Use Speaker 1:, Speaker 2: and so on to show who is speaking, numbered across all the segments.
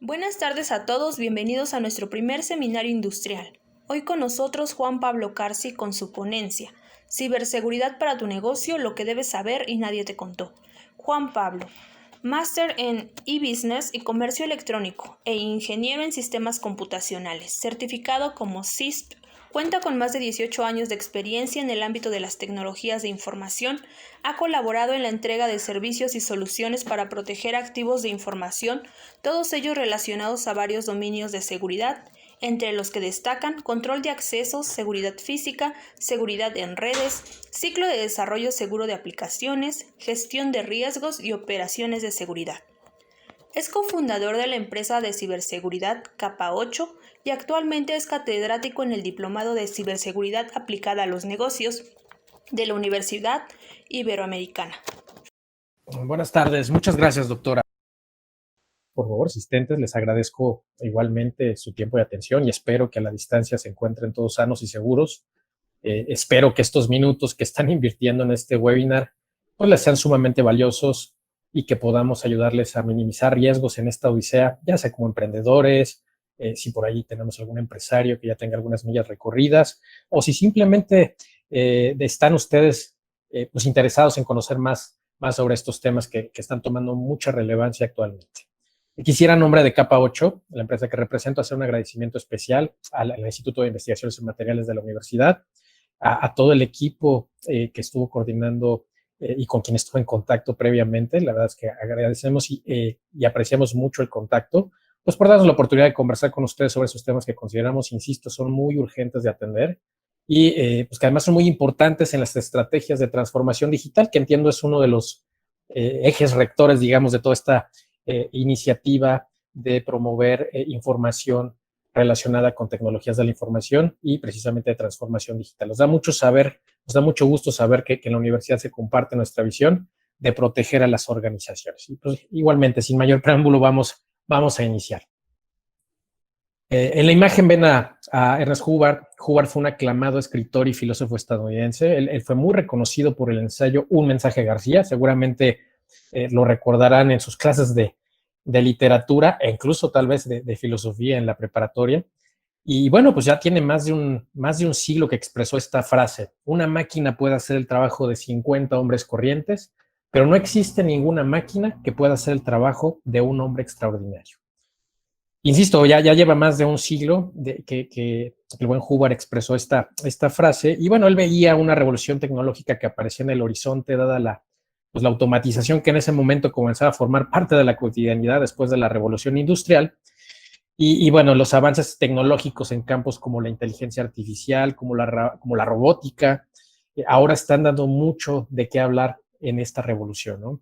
Speaker 1: Buenas tardes a todos, bienvenidos a nuestro primer seminario industrial. Hoy con nosotros Juan Pablo Carci con su ponencia, Ciberseguridad para tu negocio, lo que debes saber y nadie te contó. Juan Pablo, máster en e-business y comercio electrónico e ingeniero en sistemas computacionales, certificado como CISP. Cuenta con más de 18 años de experiencia en el ámbito de las tecnologías de información, ha colaborado en la entrega de servicios y soluciones para proteger activos de información, todos ellos relacionados a varios dominios de seguridad, entre los que destacan control de accesos, seguridad física, seguridad en redes, ciclo de desarrollo seguro de aplicaciones, gestión de riesgos y operaciones de seguridad. Es cofundador de la empresa de ciberseguridad Capa 8 y actualmente es catedrático en el Diplomado de Ciberseguridad aplicada a los negocios de la Universidad Iberoamericana.
Speaker 2: Buenas tardes, muchas gracias, doctora. Por favor, asistentes, les agradezco igualmente su tiempo y atención y espero que a la distancia se encuentren todos sanos y seguros. Espero que estos minutos que están invirtiendo en este webinar pues les sean sumamente valiosos y que podamos ayudarles a minimizar riesgos en esta odisea, ya sea como emprendedores, si por ahí tenemos algún empresario que ya tenga algunas millas recorridas, o si simplemente están ustedes pues interesados en conocer más sobre estos temas que están tomando mucha relevancia actualmente. Quisiera, en nombre de Capa 8, la empresa que represento, hacer un agradecimiento especial al Instituto de Investigaciones en Materiales de la Universidad, a todo el equipo que estuvo coordinando y con quien estuve en contacto previamente. La verdad es que agradecemos y apreciamos mucho el contacto, pues por darnos la oportunidad de conversar con ustedes sobre esos temas que consideramos, insisto, son muy urgentes de atender y pues que además son muy importantes en las estrategias de transformación digital, que entiendo es uno de los ejes rectores, digamos, de toda esta iniciativa de promover información relacionada con tecnologías de la información y precisamente de transformación digital. Nos da mucho gusto saber que en la universidad se comparte nuestra visión de proteger a las organizaciones. Y pues, igualmente, sin mayor preámbulo, vamos a iniciar. En la imagen ven a Ernest Hubbard. Hubbard fue un aclamado escritor y filósofo estadounidense. Él fue muy reconocido por el ensayo Un mensaje García. Seguramente lo recordarán en sus clases de literatura e incluso tal vez de filosofía en la preparatoria. Y bueno, pues ya tiene más de un siglo que expresó esta frase. Una máquina puede hacer el trabajo de 50 hombres corrientes, pero no existe ninguna máquina que pueda hacer el trabajo de un hombre extraordinario. Insisto, ya lleva más de un siglo que el buen Hubbard expresó esta frase y bueno, él veía una revolución tecnológica que aparecía en el horizonte dada la automatización que en ese momento comenzaba a formar parte de la cotidianidad después de la revolución industrial y bueno, los avances tecnológicos en campos como la inteligencia artificial, como la robótica, ahora están dando mucho de qué hablar en esta revolución, ¿no?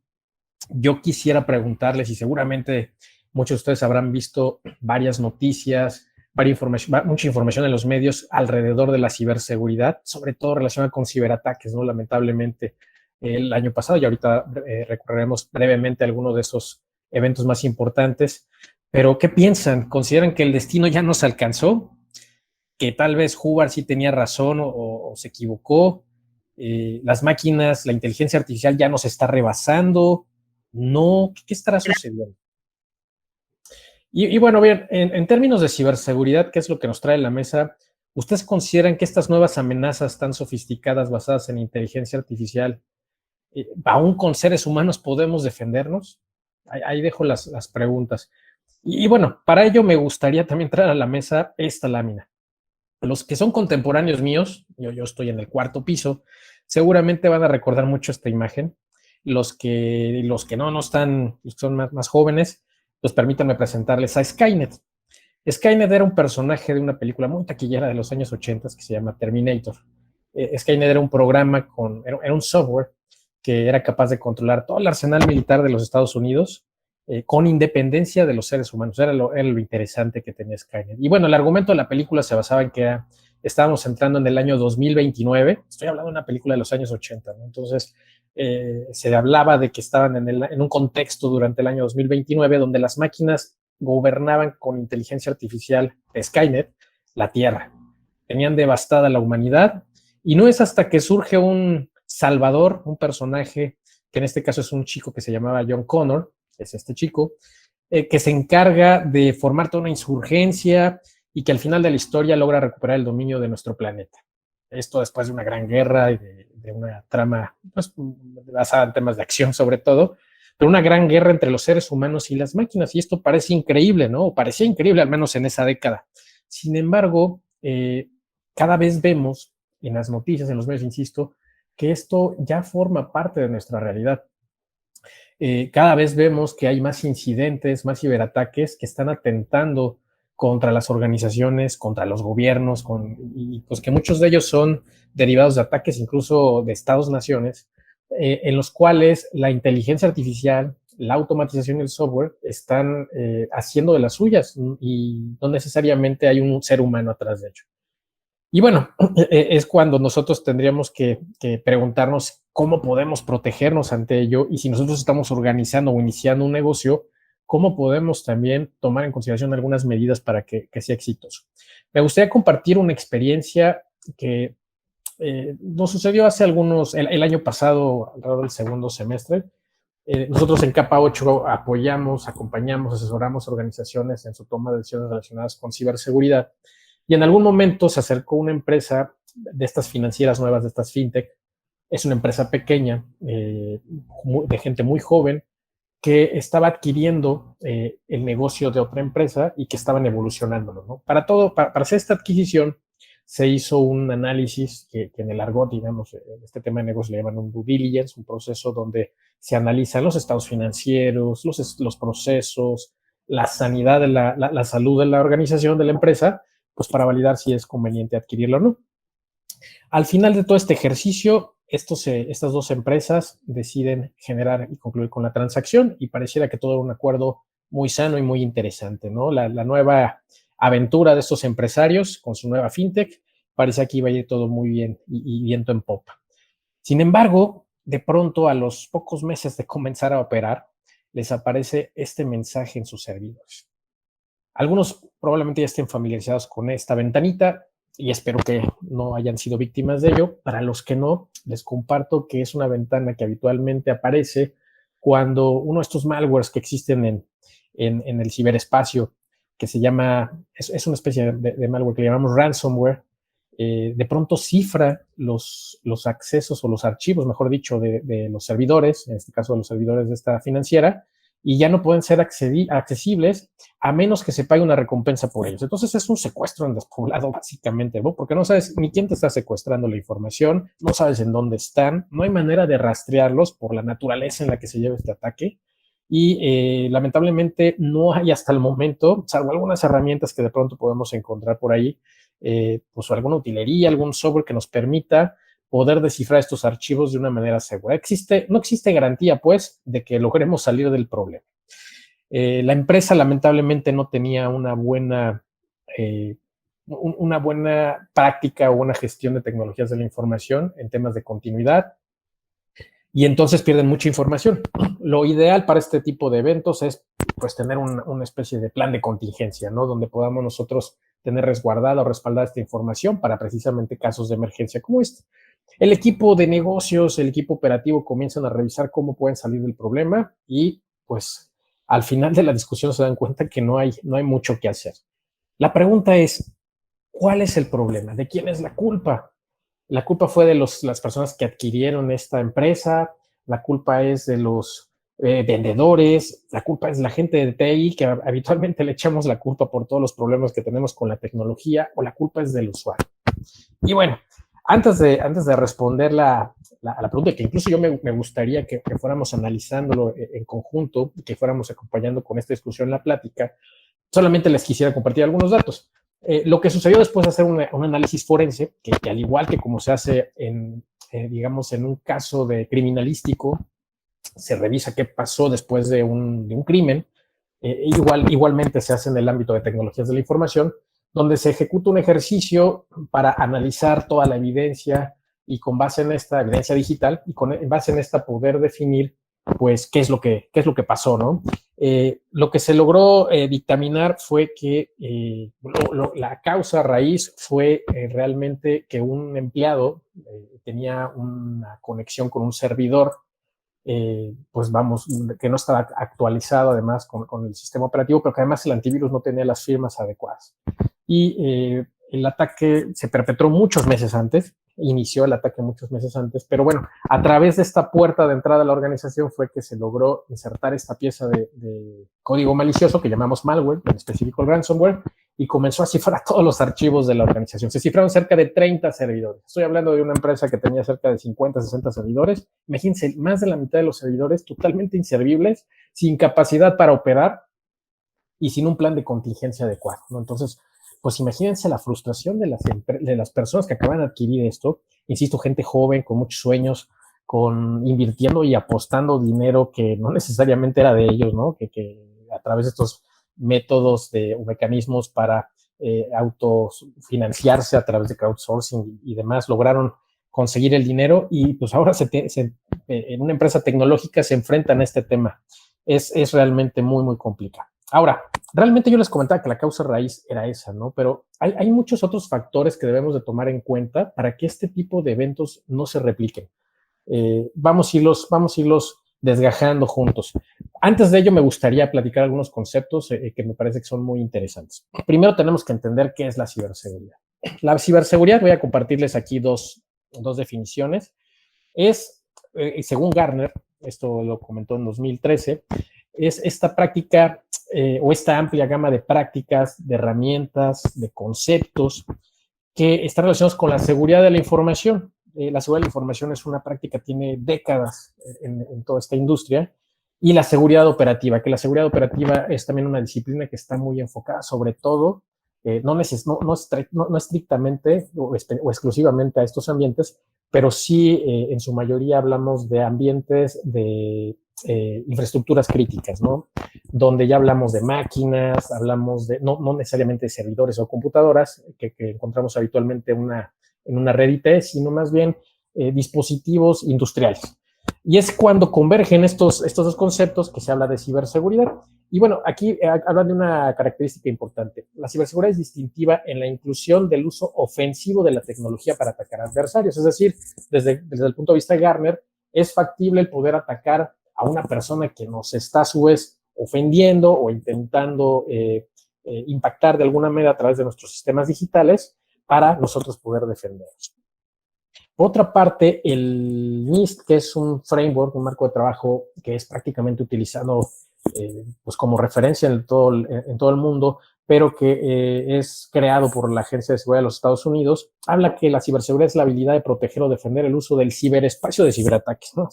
Speaker 2: Yo quisiera preguntarles, y seguramente muchos de ustedes habrán visto varias noticias, mucha información en los medios alrededor de la ciberseguridad, sobre todo relacionada con ciberataques, ¿no? Lamentablemente, el año pasado, y ahorita recorreremos brevemente algunos de esos eventos más importantes. Pero, ¿qué piensan? ¿Consideran que el destino ya nos alcanzó? ¿Que tal vez Hubbard sí tenía razón o se equivocó? Las máquinas, la inteligencia artificial ya nos está rebasando. No, ¿qué estará sucediendo? Y bueno, bien, en términos de ciberseguridad, ¿qué es lo que nos trae a la mesa? ¿Ustedes consideran que estas nuevas amenazas tan sofisticadas basadas en inteligencia artificial, aún con seres humanos podemos defendernos? Ahí dejo las preguntas. Y bueno, para ello me gustaría también traer a la mesa esta lámina. Los que son contemporáneos míos, yo estoy en el cuarto piso, seguramente van a recordar mucho esta imagen. Los que no están, son más jóvenes, pues permítanme presentarles a Skynet. Skynet era un personaje de una película muy taquillera de los años 80 que se llama Terminator. Skynet era un programa, era un software que era capaz de controlar todo el arsenal militar de los Estados Unidos con independencia de los seres humanos. Era lo interesante que tenía Skynet. Y bueno, el argumento de la película se basaba en que estábamos entrando en el año 2029. Estoy hablando de una película de los años 80, ¿no? Entonces, se hablaba de que estaban en un contexto durante el año 2029 donde las máquinas gobernaban con inteligencia artificial de Skynet la Tierra. Tenían devastada la humanidad y no es hasta que surge un salvador, un personaje que en este caso es un chico que se llamaba John Connor, es este chico, que se encarga de formar toda una insurgencia y que al final de la historia logra recuperar el dominio de nuestro planeta. Esto después de una gran guerra y de una trama pues, basada en temas de acción sobre todo, pero una gran guerra entre los seres humanos y las máquinas. Y esto parece increíble, ¿no? O parecía increíble al menos en esa década. Sin embargo, cada vez vemos en las noticias, en los medios, insisto, que esto ya forma parte de nuestra realidad. Cada vez vemos que hay más incidentes, más ciberataques que están atentando contra las organizaciones, contra los gobiernos, y pues que muchos de ellos son derivados de ataques incluso de estados-naciones, en los cuales la inteligencia artificial, la automatización y el software están haciendo de las suyas y no necesariamente hay un ser humano atrás de ello. Y bueno, es cuando nosotros tendríamos que preguntarnos cómo podemos protegernos ante ello y si nosotros estamos organizando o iniciando un negocio, cómo podemos también tomar en consideración algunas medidas para que sea exitoso. Me gustaría compartir una experiencia que nos sucedió hace el año pasado, alrededor del segundo semestre. Nosotros en Capa 8 apoyamos, acompañamos, asesoramos organizaciones en su toma de decisiones relacionadas con ciberseguridad. Y en algún momento se acercó una empresa de estas financieras nuevas, de estas fintech. Es una empresa pequeña, de gente muy joven, que estaba adquiriendo el negocio de otra empresa y que estaban evolucionándolo, ¿no? Para hacer esta adquisición se hizo un análisis que en el argot, digamos, en este tema de negocios le llaman un due diligence, un proceso donde se analizan los estados financieros, los procesos, la sanidad de la salud de la organización, de la empresa, pues para validar si es conveniente adquirirlo o no. Al final de todo este ejercicio, estas dos empresas deciden generar y concluir con la transacción y pareciera que todo era un acuerdo muy sano y muy interesante, ¿no? La nueva aventura de estos empresarios con su nueva fintech parecía que iba a ir todo muy bien y viento en popa. Sin embargo, de pronto, a los pocos meses de comenzar a operar, les aparece este mensaje en sus servidores. Algunos probablemente ya estén familiarizados con esta ventanita y espero que no hayan sido víctimas de ello. Para los que no, les comparto que es una ventana que habitualmente aparece cuando uno de estos malwares que existen en el ciberespacio, que se llama, es una especie de malware que le llamamos ransomware, de pronto cifra los accesos o los archivos, mejor dicho, de los servidores, en este caso de los servidores de esta financiera, y ya no pueden ser accesibles a menos que se pague una recompensa por ellos. Entonces es un secuestro en despoblado, básicamente, ¿no? Porque no sabes ni quién te está secuestrando la información, no sabes en dónde están, no hay manera de rastrearlos por la naturaleza en la que se lleva este ataque. Y lamentablemente no hay hasta el momento, salvo algunas herramientas que de pronto podemos encontrar por ahí, pues alguna utilería, algún software que nos permita poder descifrar estos archivos de una manera segura. No existe garantía, pues, de que logremos salir del problema. La empresa lamentablemente no tenía una buena práctica o una gestión de tecnologías de la información en temas de continuidad y entonces pierden mucha información. Lo ideal para este tipo de eventos es pues tener una especie de plan de contingencia, ¿no? Donde podamos nosotros tener resguardada o respaldada esta información para precisamente casos de emergencia como este. El equipo de negocios, el equipo operativo comienzan a revisar cómo pueden salir del problema y pues al final de la discusión se dan cuenta que no hay mucho que hacer. La pregunta es, ¿cuál es el problema? ¿De quién es la culpa? La culpa fue de las personas que adquirieron esta empresa, la culpa es de los vendedores, la culpa es la gente de TI, que habitualmente le echamos la culpa por todos los problemas que tenemos con la tecnología, o la culpa es del usuario. Y bueno, antes de responder la pregunta, que incluso yo me gustaría que fuéramos analizándolo en conjunto, que fuéramos acompañando con esta discusión la plática, solamente les quisiera compartir algunos datos. Lo que sucedió después de hacer un análisis forense, que al igual que como se hace digamos, en un caso de criminalístico, se revisa qué pasó después de un crimen, igualmente se hace en el ámbito de tecnologías de la información, donde se ejecuta un ejercicio para analizar toda la evidencia y con base en esta evidencia digital y en base en esta poder definir pues qué es lo que pasó, ¿no? Lo que se logró dictaminar fue que la causa raíz fue realmente que un empleado tenía una conexión con un servidor pues vamos, que no estaba actualizado además con el sistema operativo, pero que además el antivirus no tenía las firmas adecuadas. Y el ataque se perpetró muchos meses antes, inició el ataque muchos meses antes, pero bueno, a través de esta puerta de entrada a la organización fue que se logró insertar esta pieza de código malicioso que llamamos malware, en específico el ransomware, y comenzó a cifrar todos los archivos de la organización. Se cifraron cerca de 30 servidores. Estoy hablando de una empresa que tenía cerca de 50, 60 servidores. Imagínense, más de la mitad de los servidores totalmente inservibles, sin capacidad para operar y sin un plan de contingencia adecuado, ¿no? Entonces, pues imagínense la frustración de las personas que acaban de adquirir esto. Insisto, gente joven, con muchos sueños, invirtiendo y apostando dinero que no necesariamente era de ellos, ¿no? Que a través de estos métodos o mecanismos para autofinanciarse a través de crowdsourcing y demás, lograron conseguir el dinero y pues ahora en una empresa tecnológica se enfrentan a este tema. Es realmente muy, muy complicado. Ahora, realmente yo les comentaba que la causa raíz era esa, ¿no? Pero hay muchos otros factores que debemos de tomar en cuenta para que este tipo de eventos no se repliquen. Vamos a irlos desgajando juntos. Antes de ello, me gustaría platicar algunos conceptos que me parece que son muy interesantes. Primero, tenemos que entender qué es la ciberseguridad. La ciberseguridad, voy a compartirles aquí dos definiciones. Según Gartner, esto lo comentó en 2013, es esta práctica o esta amplia gama de prácticas, de herramientas, de conceptos que están relacionados con la seguridad de la información. La seguridad de la información es una práctica que tiene décadas en toda esta industria, y la seguridad operativa, que la seguridad operativa es también una disciplina que está muy enfocada sobre todo, no estrictamente o exclusivamente a estos ambientes, pero sí en su mayoría hablamos de ambientes de infraestructuras críticas, ¿no? Donde ya hablamos de máquinas, hablamos de, no necesariamente de servidores o computadoras que encontramos habitualmente en una red IT, sino más bien dispositivos industriales. Y es cuando convergen estos dos conceptos que se habla de ciberseguridad. Y bueno, aquí hablan de una característica importante. La ciberseguridad es distintiva en la inclusión del uso ofensivo de la tecnología para atacar adversarios. Es decir, desde el punto de vista de Gartner, es factible el poder atacar a una persona que nos está a su vez ofendiendo o intentando impactar de alguna manera a través de nuestros sistemas digitales para nosotros poder defendernos. Por otra parte, el NIST, que es un framework, un marco de trabajo que es prácticamente utilizado pues como referencia en todo el mundo, pero que es creado por la Agencia de Seguridad de los Estados Unidos, habla que la ciberseguridad es la habilidad de proteger o defender el uso del ciberespacio de ciberataques, ¿no?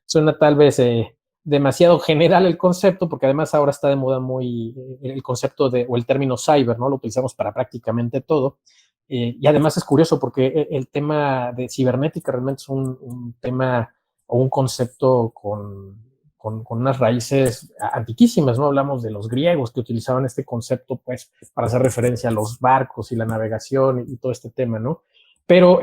Speaker 2: Suena tal vez demasiado general el concepto, porque además ahora está de moda muy el concepto o el término cyber, ¿no? Lo utilizamos para prácticamente todo. Y además es curioso porque el tema de cibernética realmente es un tema o un concepto con unas raíces antiquísimas, ¿no? Hablamos de los griegos que utilizaban este concepto, pues, para hacer referencia a los barcos y la navegación y todo este tema, ¿no? Pero,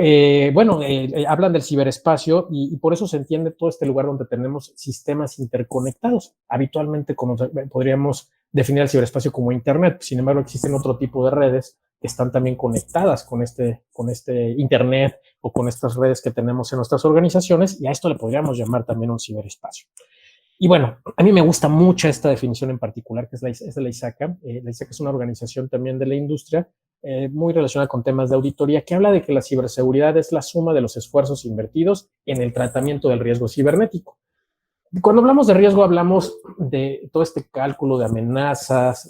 Speaker 2: hablan del ciberespacio y por eso se entiende todo este lugar donde tenemos sistemas interconectados. Habitualmente podríamos definir el ciberespacio como Internet. Sin embargo, existen otro tipo de redes que están también conectadas con este Internet o con estas redes que tenemos en nuestras organizaciones, y a esto le podríamos llamar también un ciberespacio. Y bueno, a mí me gusta mucho esta definición en particular, que es de la ISACA. La ISACA es una organización también de la industria, muy relacionada con temas de auditoría, que habla de que la ciberseguridad es la suma de los esfuerzos invertidos en el tratamiento del riesgo cibernético. Cuando hablamos de riesgo, hablamos de todo este cálculo de amenazas,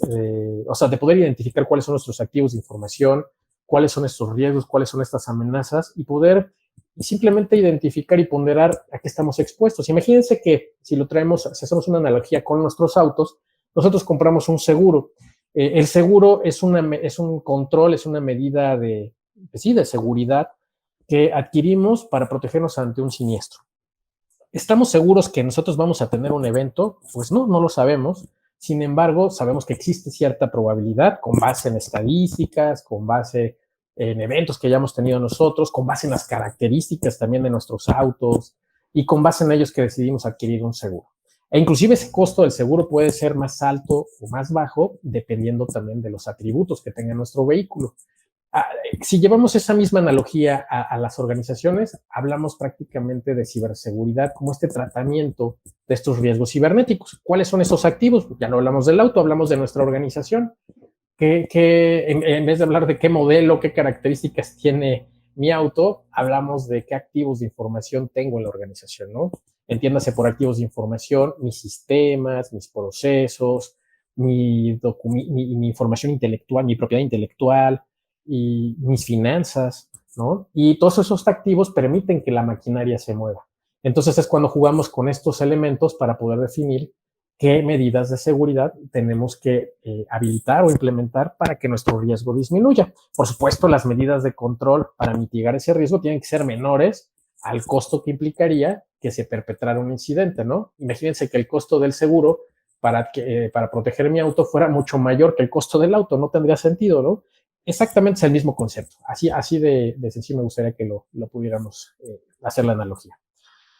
Speaker 2: o sea, de poder identificar cuáles son nuestros activos de información, cuáles son estos riesgos, cuáles son estas amenazas, y poder simplemente identificar y ponderar a qué estamos expuestos. Imagínense que si hacemos una analogía con nuestros autos, nosotros compramos un seguro. El seguro es un control, es una medida de seguridad que adquirimos para protegernos ante un siniestro. ¿Estamos seguros que nosotros vamos a tener un evento? Pues no lo sabemos. Sin embargo, sabemos que existe cierta probabilidad con base en estadísticas, con base en eventos que hayamos tenido nosotros, con base en las características también de nuestros autos y con base en ellos que decidimos adquirir un seguro. E inclusive ese costo del seguro puede ser más alto o más bajo dependiendo también de los atributos que tenga nuestro vehículo. Si llevamos esa misma analogía a las organizaciones, hablamos prácticamente de ciberseguridad como este tratamiento de estos riesgos cibernéticos. ¿Cuáles son esos activos? Ya no hablamos del auto, hablamos de nuestra organización. En vez de hablar de qué modelo, qué características tiene mi auto, hablamos de qué activos de información tengo en la organización, ¿no? Entiéndase por activos de información, mis sistemas, mis procesos, mi información intelectual, mi propiedad intelectual y mis finanzas, ¿no? Y todos esos activos permiten que la maquinaria se mueva. Entonces es cuando jugamos con estos elementos para poder definir qué medidas de seguridad tenemos que habilitar o implementar para que nuestro riesgo disminuya. Por supuesto, las medidas de control para mitigar ese riesgo tienen que ser menores al costo que implicaría que se perpetrara un incidente, ¿no? Imagínense que el costo del seguro para proteger mi auto fuera mucho mayor que el costo del auto, no tendría sentido, ¿no? Exactamente es el mismo concepto. Así de sencillo me gustaría que lo pudiéramos hacer la analogía.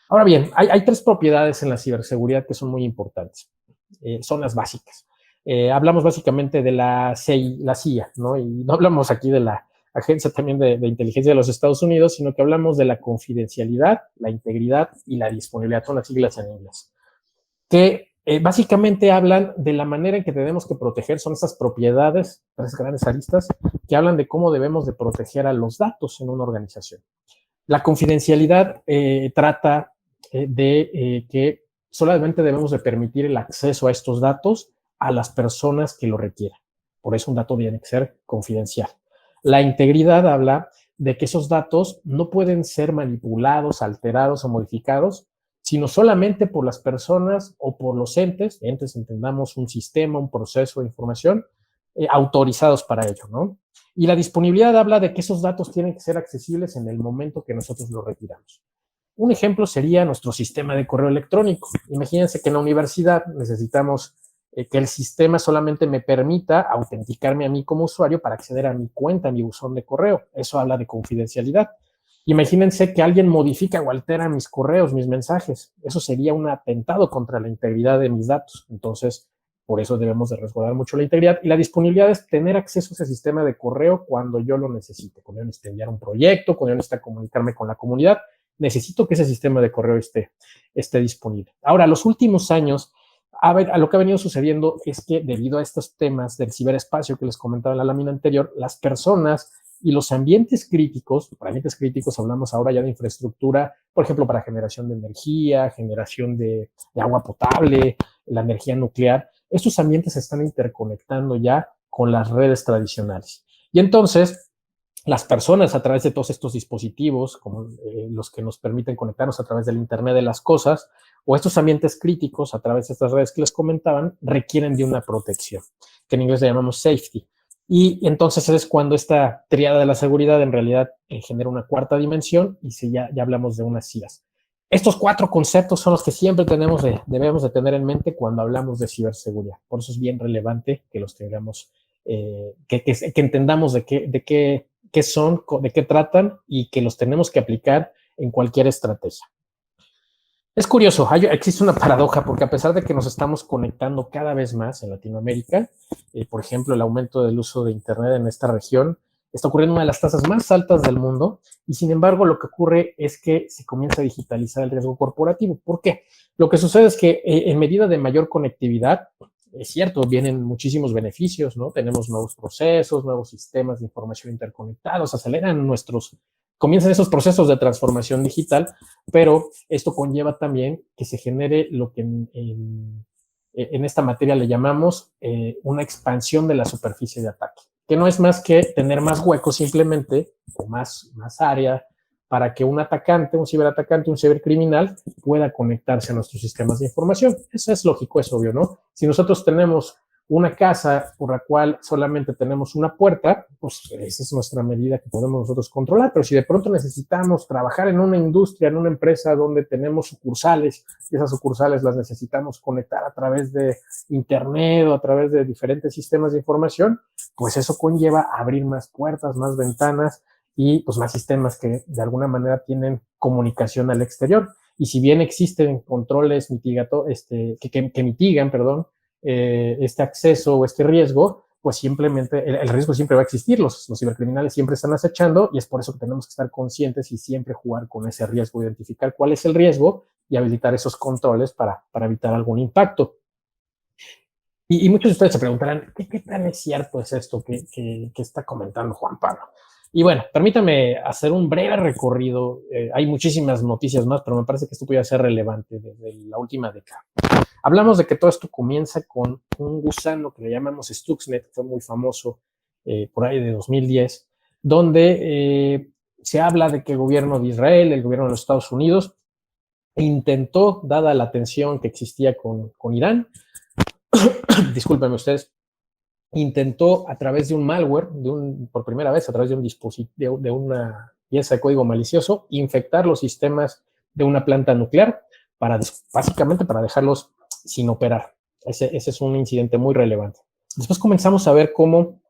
Speaker 2: Ahora bien, hay tres propiedades en la ciberseguridad que son muy importantes. Son las básicas. Hablamos básicamente de la CIA, ¿no? Y no hablamos aquí de la agencia también de inteligencia de los Estados Unidos, sino que hablamos de la confidencialidad, la integridad y la disponibilidad, son las siglas en inglés, que básicamente hablan de la manera en que tenemos que proteger, son estas propiedades, tres grandes aristas, que hablan de cómo debemos de proteger a los datos en una organización. La confidencialidad trata de que solamente debemos de permitir el acceso a estos datos a las personas que lo requieran. Por eso un dato tiene que ser confidencial. La integridad habla de que esos datos no pueden ser manipulados, alterados o modificados, sino solamente por las personas o por los entes entendamos un sistema, un proceso de información, autorizados para ello, ¿no? Y la disponibilidad habla de que esos datos tienen que ser accesibles en el momento que nosotros los retiramos. Un ejemplo sería nuestro sistema de correo electrónico. Imagínense que en la universidad necesitamos que el sistema solamente me permita autenticarme a mí como usuario para acceder a mi cuenta, a mi buzón de correo. Eso habla de confidencialidad. Imagínense que alguien modifica o altera mis correos, mis mensajes. Eso sería un atentado contra la integridad de mis datos. Entonces, por eso debemos de resguardar mucho la integridad. Y la disponibilidad es tener acceso a ese sistema de correo cuando yo lo necesite. Cuando yo necesite enviar un proyecto, cuando yo necesite comunicarme con la comunidad, necesito que ese sistema de correo esté disponible. Ahora, los últimos años, a lo que ha venido sucediendo es que debido a estos temas del ciberespacio que les comentaba en la lámina anterior, las personas y los ambientes críticos, por ambientes críticos hablamos ahora ya de infraestructura, por ejemplo, para generación de energía, generación de agua potable, la energía nuclear, estos ambientes se están interconectando ya con las redes tradicionales. Y entonces, las personas a través de todos estos dispositivos, como los que nos permiten conectarnos a través del Internet de las cosas, o estos ambientes críticos a través de estas redes que les comentaban, requieren de una protección, que en inglés le llamamos safety. Y entonces es cuando esta triada de la seguridad en realidad genera una cuarta dimensión y ya hablamos de unas CIAs. Estos cuatro conceptos son los que siempre debemos de tener en mente cuando hablamos de ciberseguridad. Por eso es bien relevante que los tengamos, que entendamos de qué son, de qué tratan y que los tenemos que aplicar en cualquier estrategia. Es curioso, existe una paradoja porque a pesar de que nos estamos conectando cada vez más en Latinoamérica, por ejemplo, el aumento del uso de Internet en esta región está ocurriendo una de las tasas más altas del mundo y sin embargo lo que ocurre es que se comienza a digitalizar el riesgo corporativo. ¿Por qué? Lo que sucede es que en medida de mayor conectividad, es cierto, vienen muchísimos beneficios, ¿no? Tenemos nuevos procesos, nuevos sistemas de información interconectados, comienzan esos procesos de transformación digital, pero esto conlleva también que se genere lo que en esta materia le llamamos una expansión de la superficie de ataque, que no es más que tener más huecos simplemente, o más área, para que un atacante, un ciberatacante, un cibercriminal pueda conectarse a nuestros sistemas de información. Eso es lógico, es obvio, ¿no? Si nosotros tenemos una casa por la cual solamente tenemos una puerta, pues esa es nuestra medida que podemos nosotros controlar, pero si de pronto necesitamos trabajar en una industria, en una empresa donde tenemos sucursales, y esas sucursales las necesitamos conectar a través de internet o a través de diferentes sistemas de información, pues eso conlleva abrir más puertas, más ventanas y pues más sistemas que de alguna manera tienen comunicación al exterior. Y si bien existen controles que mitigan, este acceso o este riesgo, pues simplemente el riesgo siempre va a existir, los cibercriminales siempre están acechando y es por eso que tenemos que estar conscientes y siempre jugar con ese riesgo, identificar cuál es el riesgo y habilitar esos controles para evitar algún impacto. Y muchos de ustedes se preguntarán, ¿qué tan es cierto es esto que está comentando Juan Pablo? Y bueno, permítame hacer un breve recorrido. Hay muchísimas noticias más, pero me parece que esto puede ser relevante desde la última década. Hablamos de que todo esto comienza con un gusano que le llamamos Stuxnet, que fue muy famoso por ahí de 2010, donde se habla de que el gobierno de Israel, el gobierno de los Estados Unidos, intentó, dada la tensión que existía con Irán, discúlpenme ustedes, intentó a través de un malware, por primera vez a través de un dispositivo, de una pieza de código malicioso, infectar los sistemas de una planta nuclear básicamente para dejarlos sin operar. Ese es un incidente muy relevante. Después comenzamos a ver cómo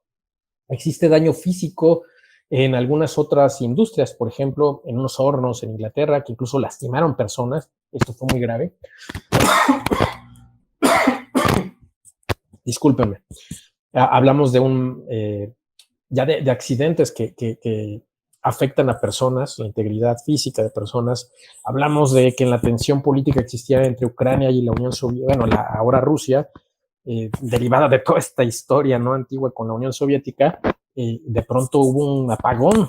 Speaker 2: existe daño físico en algunas otras industrias, por ejemplo, en unos hornos en Inglaterra que incluso lastimaron personas. Esto fue muy grave. Discúlpenme. Hablamos de de accidentes que afectan a personas, la integridad física de personas. Hablamos de que en la tensión política existía entre Ucrania y la Unión Soviética, bueno, ahora Rusia, derivada de toda esta historia no antigua con la Unión Soviética, de pronto hubo un apagón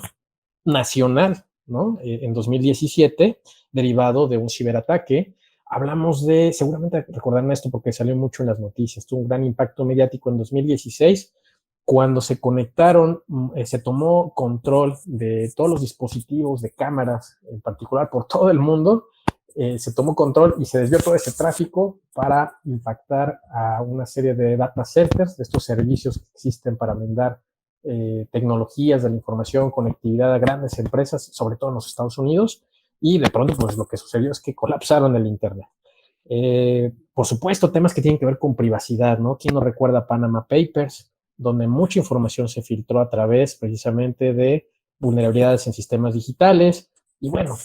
Speaker 2: nacional, ¿no? En 2017, derivado de un ciberataque. Hablamos seguramente recordarán esto porque salió mucho en las noticias, tuvo un gran impacto mediático en 2016, cuando se conectaron, se tomó control de todos los dispositivos de cámaras, en particular por todo el mundo, se tomó control y se desvió todo ese tráfico para impactar a una serie de data centers, de estos servicios que existen para brindar tecnologías de la información, conectividad a grandes empresas, sobre todo en los Estados Unidos, y de pronto pues lo que sucedió es que colapsaron el Internet. Por supuesto, temas que tienen que ver con privacidad, ¿no? ¿Quién no recuerda Panama Papers, donde mucha información se filtró a través precisamente de vulnerabilidades en sistemas digitales? Y bueno,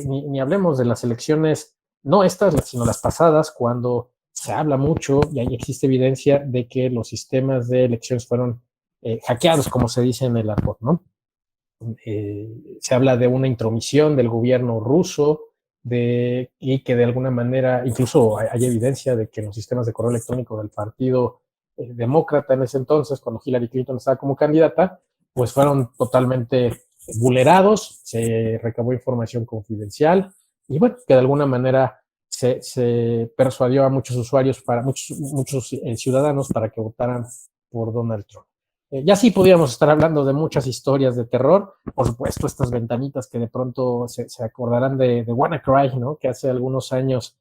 Speaker 2: ni hablemos de las elecciones, no estas, sino las pasadas, cuando se habla mucho y ahí existe evidencia de que los sistemas de elecciones fueron hackeados, como se dice en el argot, ¿no? Se habla de una intromisión del gobierno ruso y que de alguna manera, incluso hay evidencia de que en los sistemas de correo electrónico del partido demócrata en ese entonces, cuando Hillary Clinton estaba como candidata, pues fueron totalmente vulnerados, se recabó información confidencial y bueno, que de alguna manera se persuadió a muchos usuarios, muchos ciudadanos para que votaran por Donald Trump. Ya sí podríamos estar hablando de muchas historias de terror, por supuesto estas ventanitas que de pronto se acordarán de WannaCry, ¿no? Que hace algunos años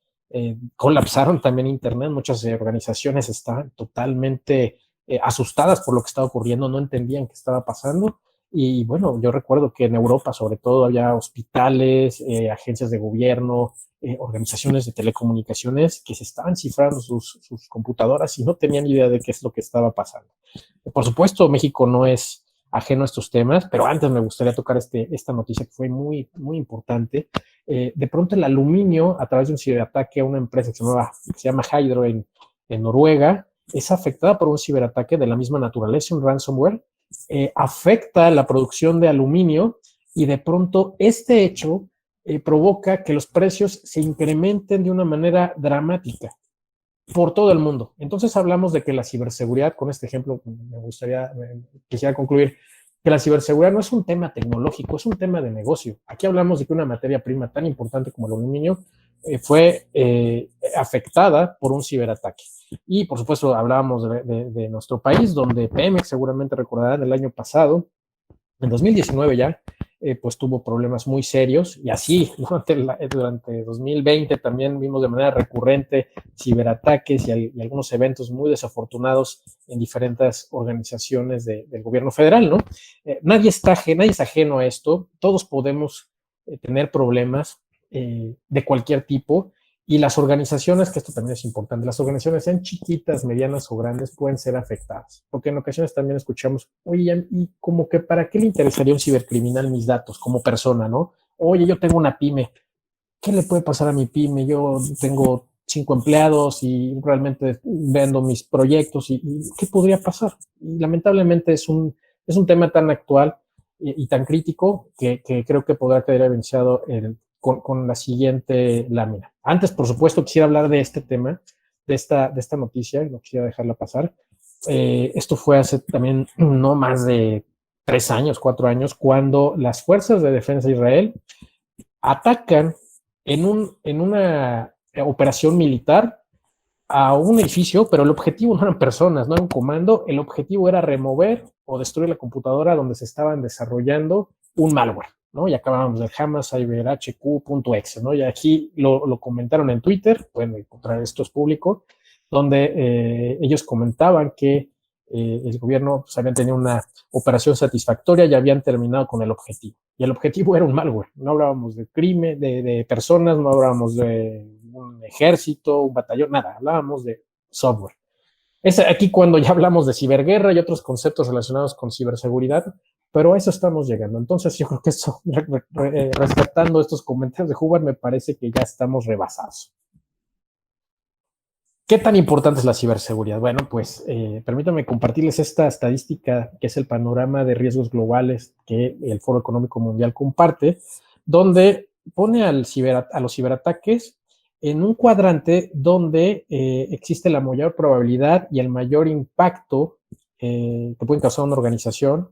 Speaker 2: colapsaron también Internet, muchas organizaciones estaban totalmente asustadas por lo que estaba ocurriendo, no entendían qué estaba pasando. Y bueno, yo recuerdo que en Europa sobre todo había hospitales, agencias de gobierno, organizaciones de telecomunicaciones que se estaban cifrando sus computadoras y no tenían idea de qué es lo que estaba pasando. Por supuesto, México no es ajeno a estos temas, pero antes me gustaría tocar esta noticia que fue muy, muy importante. De pronto el aluminio, a través de un ciberataque a una empresa que se llama Hydro en Noruega, es afectada por un ciberataque de la misma naturaleza, un ransomware, afecta la producción de aluminio y de pronto este hecho provoca que los precios se incrementen de una manera dramática por todo el mundo. Entonces hablamos de que la ciberseguridad, con este ejemplo quisiera concluir, que la ciberseguridad no es un tema tecnológico, es un tema de negocio. Aquí hablamos de que una materia prima tan importante como el aluminio fue afectada por un ciberataque. Y por supuesto hablábamos de nuestro país, donde Pemex, seguramente recordarán, el año pasado, en 2019 ya, pues tuvo problemas muy serios y así durante 2020 también vimos de manera recurrente ciberataques y algunos eventos muy desafortunados en diferentes organizaciones del gobierno federal, ¿no? Nadie es ajeno a esto, todos podemos tener problemas de cualquier tipo y las organizaciones, que esto también es importante, las organizaciones sean chiquitas, medianas o grandes, pueden ser afectadas, porque en ocasiones también escuchamos, oye, y como que ¿para qué le interesaría a un cibercriminal mis datos como persona, no? Oye, yo tengo una pyme, ¿qué le puede pasar a mi pyme? Yo tengo 5 empleados y realmente vendo mis proyectos y ¿qué podría pasar? Y lamentablemente es un tema tan actual y tan crítico que creo que podrá quedar evidenciado con la siguiente lámina. Antes, por supuesto, quisiera hablar de este tema, de esta noticia, no quisiera dejarla pasar. Esto fue hace también no más de 3 años, 4 años, cuando las fuerzas de defensa de Israel atacan en una operación militar a un edificio, pero el objetivo no eran personas, no era un comando, el objetivo era remover o destruir la computadora donde se estaban desarrollando un malware, ¿no? Y acabábamos del Hamas CyberHQ.exe, ¿no? Y aquí lo comentaron en Twitter, pueden encontrar esto, es público, donde ellos comentaban que el gobierno pues, habían tenido una operación satisfactoria y habían terminado con el objetivo. Y el objetivo era un malware. No hablábamos de crimen, de personas, no hablábamos de un ejército, un batallón, nada. Hablábamos de software. Es aquí cuando ya hablamos de ciberguerra y otros conceptos relacionados con ciberseguridad, pero a eso estamos llegando. Entonces yo creo que eso, respetando estos comentarios de Hubbard, me parece que ya estamos rebasados. ¿Qué tan importante es la ciberseguridad? Bueno, pues permítanme compartirles esta estadística que es el panorama de riesgos globales que el Foro Económico Mundial comparte, donde pone a los ciberataques en un cuadrante donde existe la mayor probabilidad y el mayor impacto que pueden causar una organización,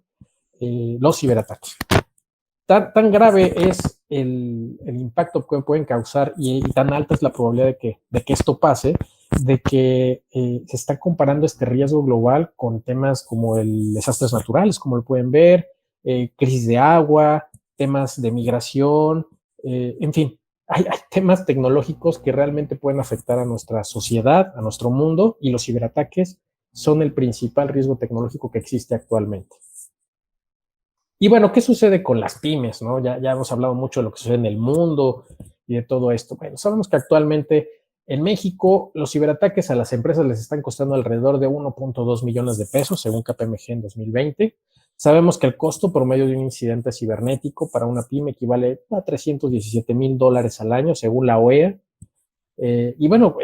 Speaker 2: los ciberataques. Tan grave es el impacto que pueden causar y tan alta es la probabilidad de que esto pase, de que se está comparando este riesgo global con temas como desastres naturales, como lo pueden ver, crisis de agua, temas de migración, en fin, hay temas tecnológicos que realmente pueden afectar a nuestra sociedad, a nuestro mundo, y los ciberataques son el principal riesgo tecnológico que existe actualmente. Y bueno, ¿qué sucede con las pymes, no? Ya hemos hablado mucho de lo que sucede en el mundo y de todo esto. Bueno, sabemos que actualmente en México los ciberataques a las empresas les están costando alrededor de 1.2 millones de pesos, según KPMG en 2020. Sabemos que el costo promedio de un incidente cibernético para una pyme equivale a $317,000 al año, según la OEA. Y bueno,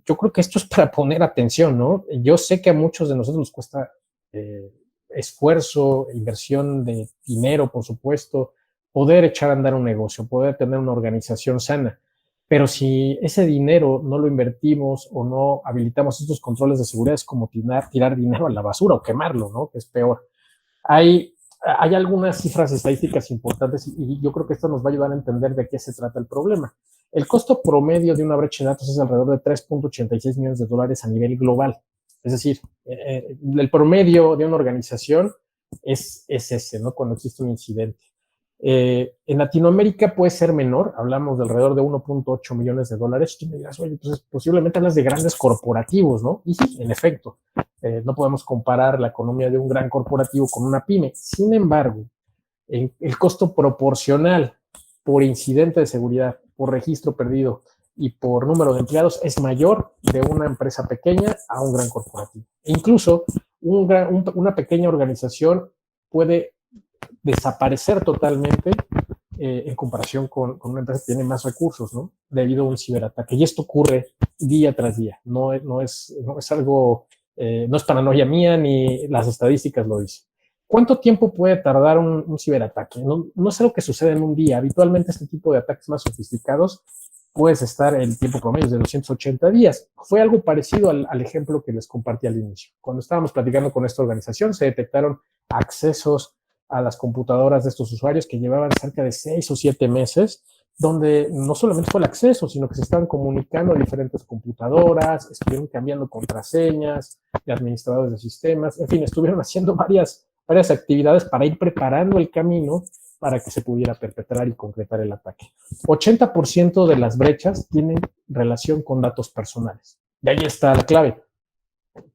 Speaker 2: yo creo que esto es para poner atención, ¿no? Yo sé que a muchos de nosotros nos cuesta esfuerzo, inversión de dinero, por supuesto, poder echar a andar un negocio, poder tener una organización sana. Pero si ese dinero no lo invertimos o no habilitamos estos controles de seguridad, es como tirar dinero a la basura o quemarlo, ¿no? Que es peor. Hay algunas cifras estadísticas importantes y yo creo que esto nos va a ayudar a entender de qué se trata el problema. El costo promedio de una brecha de datos es alrededor de $3.86 millones a nivel global. Es decir, el promedio de una organización es ese, ¿no? Cuando existe un incidente. En Latinoamérica puede ser menor, hablamos de alrededor de $1.8 millones. Tú me dirás, oye, entonces posiblemente hablas de grandes corporativos, ¿no? Y sí, en efecto, no podemos comparar la economía de un gran corporativo con una pyme. Sin embargo, el costo proporcional por incidente de seguridad, por registro perdido y por número de empleados es mayor de una empresa pequeña a un gran corporativo. E incluso una pequeña organización puede desaparecer totalmente en comparación con una empresa que tiene más recursos, ¿no? Debido a un ciberataque. Y esto ocurre día tras día. No es algo, no es paranoia mía ni las estadísticas lo dicen. ¿Cuánto tiempo puede tardar un ciberataque? No es algo que sucede en un día. Habitualmente este tipo de ataques más sofisticados puedes estar el tiempo promedio de 280 días. Fue algo parecido al ejemplo que les compartí al inicio. Cuando estábamos platicando con esta organización, se detectaron accesos a las computadoras de estos usuarios que llevaban cerca de 6 o 7 meses, donde no solamente fue el acceso, sino que se estaban comunicando a diferentes computadoras, estuvieron cambiando contraseñas de administradores de sistemas, en fin, estuvieron haciendo varias actividades para ir preparando el camino para que se pudiera perpetrar y concretar el ataque. 80% de las brechas tienen relación con datos personales. Y ahí está la clave.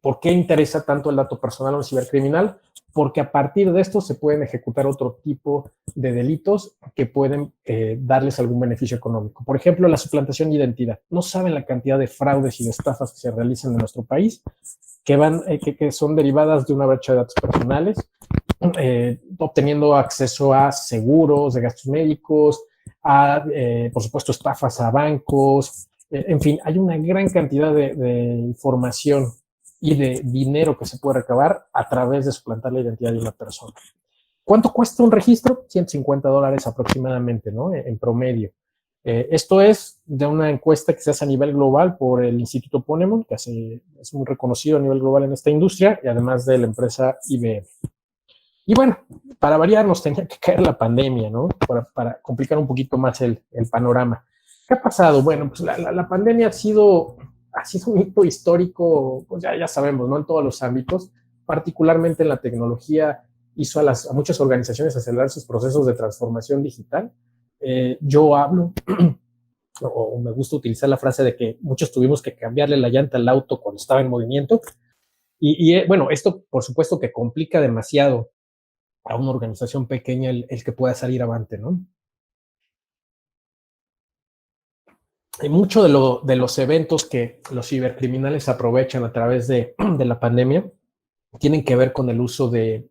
Speaker 2: ¿Por qué interesa tanto el dato personal a un cibercriminal? Porque a partir de esto se pueden ejecutar otro tipo de delitos que pueden darles algún beneficio económico. Por ejemplo, la suplantación de identidad. No saben la cantidad de fraudes y de estafas que se realizan en nuestro país que son derivadas de una brecha de datos personales, obteniendo acceso a seguros de gastos médicos, a, por supuesto, estafas a bancos, En fin, hay una gran cantidad de información y de dinero que se puede recabar a través de suplantar la identidad de una persona. ¿Cuánto cuesta un registro? $150 aproximadamente, ¿no? En promedio. Esto es de una encuesta que se hace a nivel global por el Instituto Ponemon, que es muy reconocido a nivel global en esta industria, y además de la empresa IBM. Y bueno, para variar nos tenía que caer la pandemia, ¿no? Para complicar un poquito más el panorama. ¿Qué ha pasado? Bueno, pues la pandemia ha sido un hito histórico, pues ya sabemos, ¿no? En todos los ámbitos, particularmente en la tecnología, hizo a muchas organizaciones acelerar sus procesos de transformación digital. Yo hablo, o me gusta utilizar la frase de que muchos tuvimos que cambiarle la llanta al auto cuando estaba en movimiento. Bueno, esto por supuesto que complica demasiado a una organización pequeña el que pueda salir avante, ¿no? Y mucho de los eventos que los cibercriminales aprovechan a través de la pandemia tienen que ver con el uso de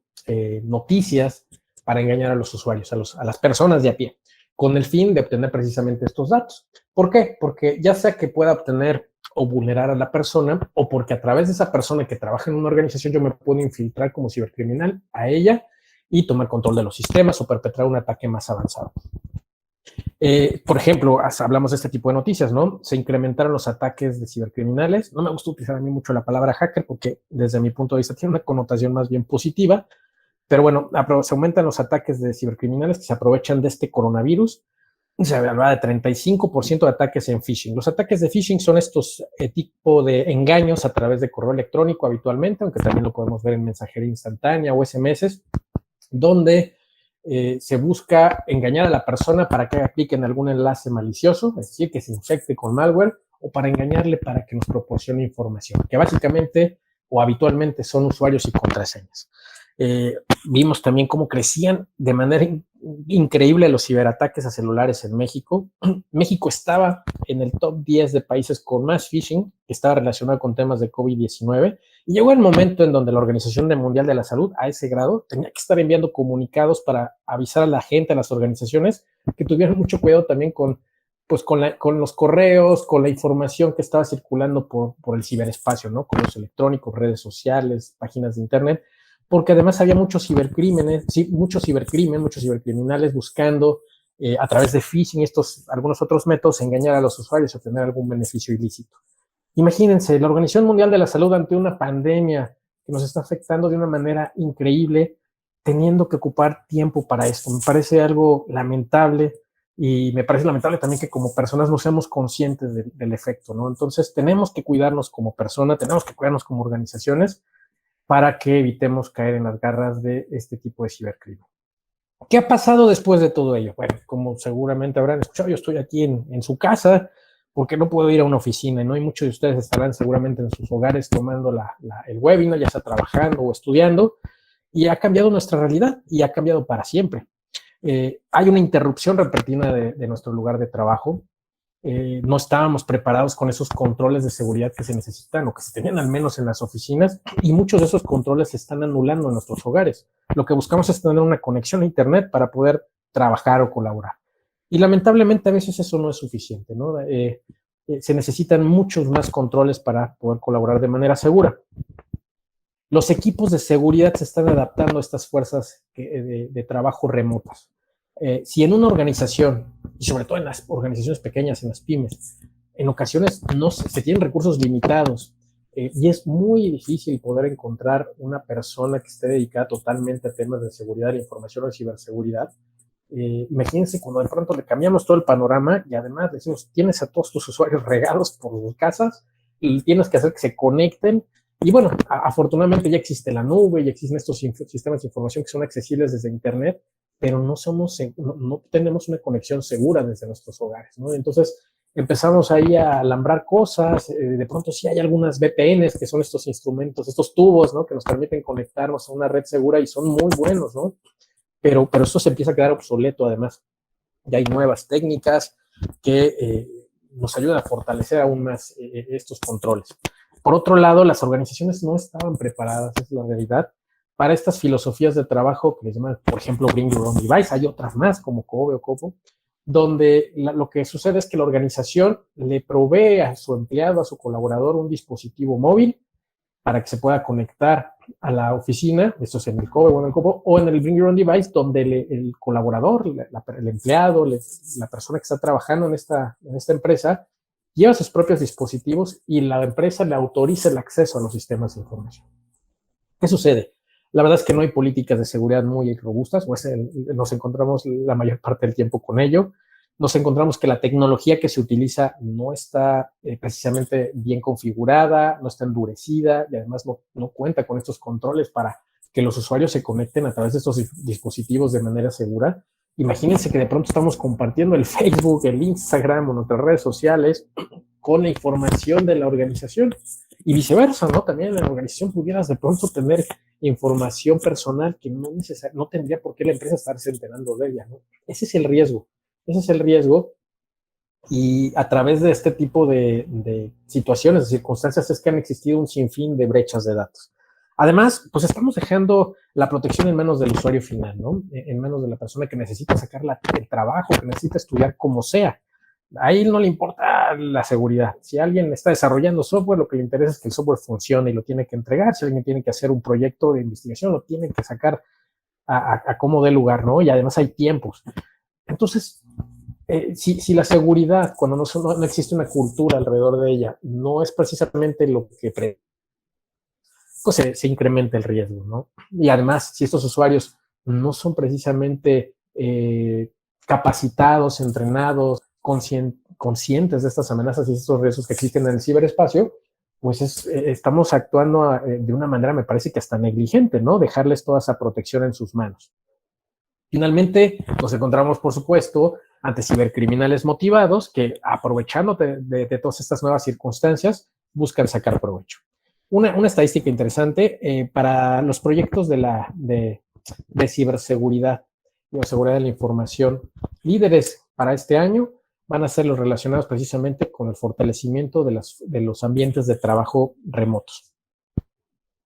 Speaker 2: noticias para engañar a los usuarios, a las personas de a pie, con el fin de obtener precisamente estos datos. ¿Por qué? Porque ya sea que pueda obtener o vulnerar a la persona, o porque a través de esa persona que trabaja en una organización yo me puedo infiltrar como cibercriminal a ella y tomar control de los sistemas o perpetrar un ataque más avanzado. Por ejemplo, hablamos de este tipo de noticias, ¿no? Se incrementaron los ataques de cibercriminales. No me gusta utilizar a mí mucho la palabra hacker porque desde mi punto de vista tiene una connotación más bien positiva, pero bueno, se aumentan los ataques de cibercriminales que se aprovechan de este coronavirus. Se habla de 35% de ataques en phishing. Los ataques de phishing son estos tipo de engaños a través de correo electrónico habitualmente, aunque también lo podemos ver en mensajería instantánea o SMS, donde se busca engañar a la persona para que haga clic en algún enlace malicioso, es decir, que se infecte con malware, o para engañarle para que nos proporcione información, que básicamente o habitualmente son usuarios y contraseñas. Vimos también cómo crecían de manera increíble los ciberataques a celulares en México. México estaba en el top 10 de países con más phishing, que estaba relacionado con temas de COVID-19, y llegó el momento en donde la Organización Mundial de la Salud, a ese grado, tenía que estar enviando comunicados para avisar a la gente, a las organizaciones, que tuvieran mucho cuidado también con los correos, con la información que estaba circulando por el ciberespacio, ¿no? Correos electrónicos, redes sociales, páginas de internet, porque además había muchos cibercriminales buscando a través de phishing, algunos otros métodos, engañar a los usuarios, obtener algún beneficio ilícito. Imagínense, la Organización Mundial de la Salud ante una pandemia que nos está afectando de una manera increíble, teniendo que ocupar tiempo para esto. Me parece algo lamentable y me parece lamentable también que como personas no seamos conscientes del efecto, ¿no? Entonces tenemos que cuidarnos como persona, tenemos que cuidarnos como organizaciones para que evitemos caer en las garras de este tipo de cibercrimen. ¿Qué ha pasado después de todo ello? Bueno, como seguramente habrán escuchado, yo estoy aquí en su casa porque no puedo ir a una oficina, ¿no? Y muchos de ustedes estarán seguramente en sus hogares tomando el webinar, ya sea trabajando o estudiando, y ha cambiado nuestra realidad y ha cambiado para siempre. Hay una interrupción repentina de nuestro lugar de trabajo. No estábamos preparados con esos controles de seguridad que se necesitan o que se tenían al menos en las oficinas, y muchos de esos controles se están anulando en nuestros hogares. Lo que buscamos es tener una conexión a internet para poder trabajar o colaborar. Y lamentablemente a veces eso no es suficiente, ¿no? Se necesitan muchos más controles para poder colaborar de manera segura. Los equipos de seguridad se están adaptando a estas fuerzas de trabajo remotas. Si en una organización, y sobre todo en las organizaciones pequeñas, en las pymes, en ocasiones se tienen recursos limitados y es muy difícil poder encontrar una persona que esté dedicada totalmente a temas de seguridad de la información o de ciberseguridad. Imagínense cuando de pronto le cambiamos todo el panorama y además decimos, tienes a todos tus usuarios regados por sus casas y tienes que hacer que se conecten. Y bueno, afortunadamente ya existe la nube, ya existen estos sistemas de información que son accesibles desde internet, pero no tenemos una conexión segura desde nuestros hogares, ¿no? Entonces empezamos ahí a alambrar cosas, de pronto sí hay algunas VPNs, que son estos instrumentos, estos tubos, ¿no? Que nos permiten conectarnos a una red segura y son muy buenos, ¿no? Pero esto se empieza a quedar obsoleto además. Ya hay nuevas técnicas que nos ayudan a fortalecer aún más estos controles. Por otro lado, las organizaciones no estaban preparadas, es la realidad, para estas filosofías de trabajo que les llaman, por ejemplo, Bring Your Own Device. Hay otras más como Kobe o Kobo, donde lo que sucede es que la organización le provee a su empleado, a su colaborador, un dispositivo móvil para que se pueda conectar a la oficina, esto es en el cover o en el copo, o en el Bring Your Own Device, donde el colaborador, el empleado, la persona que está trabajando en esta empresa, lleva sus propios dispositivos y la empresa le autoriza el acceso a los sistemas de información. ¿Qué sucede? La verdad es que no hay políticas de seguridad muy robustas, pues nos encontramos la mayor parte del tiempo con ello. Nos encontramos que la tecnología que se utiliza no está precisamente bien configurada, no está endurecida y además no cuenta con estos controles para que los usuarios se conecten a través de estos dispositivos de manera segura. Imagínense que de pronto estamos compartiendo el Facebook, el Instagram o nuestras redes sociales con la información de la organización y viceversa, ¿no? También en la organización pudieras de pronto tener información personal que no tendría por qué la empresa estarse enterando de ella, ¿no? Ese es el riesgo. Ese es el riesgo y a través de este tipo de situaciones, de circunstancias, es que han existido un sinfín de brechas de datos. Además, pues estamos dejando la protección en manos del usuario final, ¿no? En manos de la persona que necesita sacar el trabajo, que necesita estudiar como sea. A él no le importa la seguridad. Si alguien está desarrollando software, lo que le interesa es que el software funcione y lo tiene que entregar. Si alguien tiene que hacer un proyecto de investigación, lo tiene que sacar a cómo dé lugar, ¿no? Y además hay tiempos. Entonces, si la seguridad, cuando no existe una cultura alrededor de ella, no es precisamente lo que pues se incrementa el riesgo, ¿no? Y además, si estos usuarios no son precisamente capacitados, entrenados, conscientes de estas amenazas y estos riesgos que existen en el ciberespacio, pues estamos actuando de una manera, me parece que hasta negligente, ¿no? Dejarles toda esa protección en sus manos. Finalmente, nos encontramos, por supuesto, ante cibercriminales motivados que, aprovechando de todas estas nuevas circunstancias, buscan sacar provecho. Una estadística interesante para los proyectos de ciberseguridad o seguridad de la información, líderes para este año van a ser los relacionados precisamente con el fortalecimiento de los ambientes de trabajo remotos.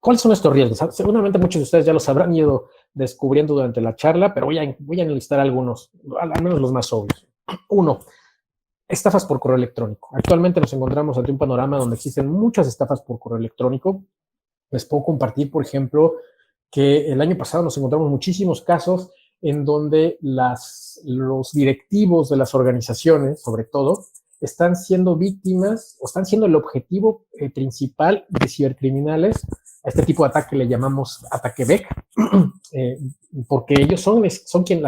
Speaker 2: ¿Cuáles son estos riesgos? Seguramente muchos de ustedes ya los habrán ido descubriendo durante la charla, pero voy a enlistar algunos, al menos los más obvios. Uno, estafas por correo electrónico. Actualmente nos encontramos ante un panorama donde existen muchas estafas por correo electrónico. Les puedo compartir, por ejemplo, que el año pasado nos encontramos muchísimos casos en donde los directivos de las organizaciones, sobre todo, están siendo víctimas o están siendo el objetivo principal de cibercriminales. A este tipo de ataque le llamamos ataque BEC, porque ellos son las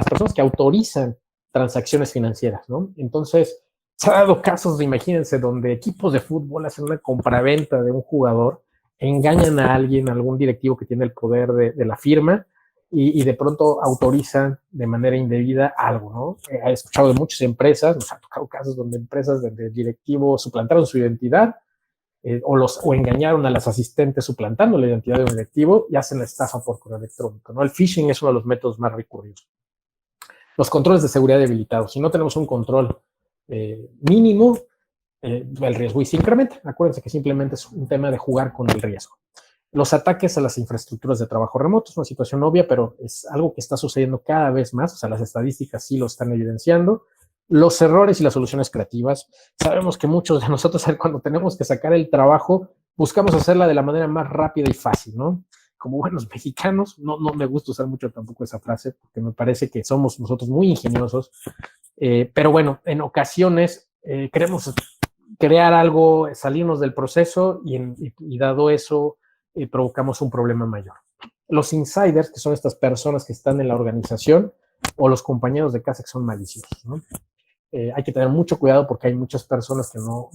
Speaker 2: personas que autorizan transacciones financieras, ¿no? Entonces, se ha dado casos, imagínense, donde equipos de fútbol hacen una compraventa de un jugador, engañan a alguien, a algún directivo que tiene el poder de la firma, y de pronto autorizan de manera indebida algo, ¿no? He escuchado de muchas empresas, nos ha tocado casos donde empresas de directivos suplantaron su identidad o engañaron a las asistentes suplantando la identidad de un directivo y hacen la estafa por correo electrónico, ¿no? El phishing es uno de los métodos más recurridos. Los controles de seguridad debilitados. Si no tenemos un control mínimo, el riesgo se incrementa. Acuérdense que simplemente es un tema de jugar con el riesgo. Los ataques a las infraestructuras de trabajo remoto es una situación obvia, pero es algo que está sucediendo cada vez más. O sea, las estadísticas sí lo están evidenciando. Los errores y las soluciones creativas. Sabemos que muchos de nosotros, cuando tenemos que sacar el trabajo, buscamos hacerla de la manera más rápida y fácil, ¿no? Como buenos mexicanos, no me gusta usar mucho tampoco esa frase, porque me parece que somos nosotros muy ingeniosos. Pero bueno, en ocasiones queremos crear algo, salirnos del proceso y dado eso, provocamos un problema mayor. Los insiders, que son estas personas que están en la organización, o los compañeros de casa que son maliciosos, ¿no? Hay que tener mucho cuidado porque hay muchas personas que no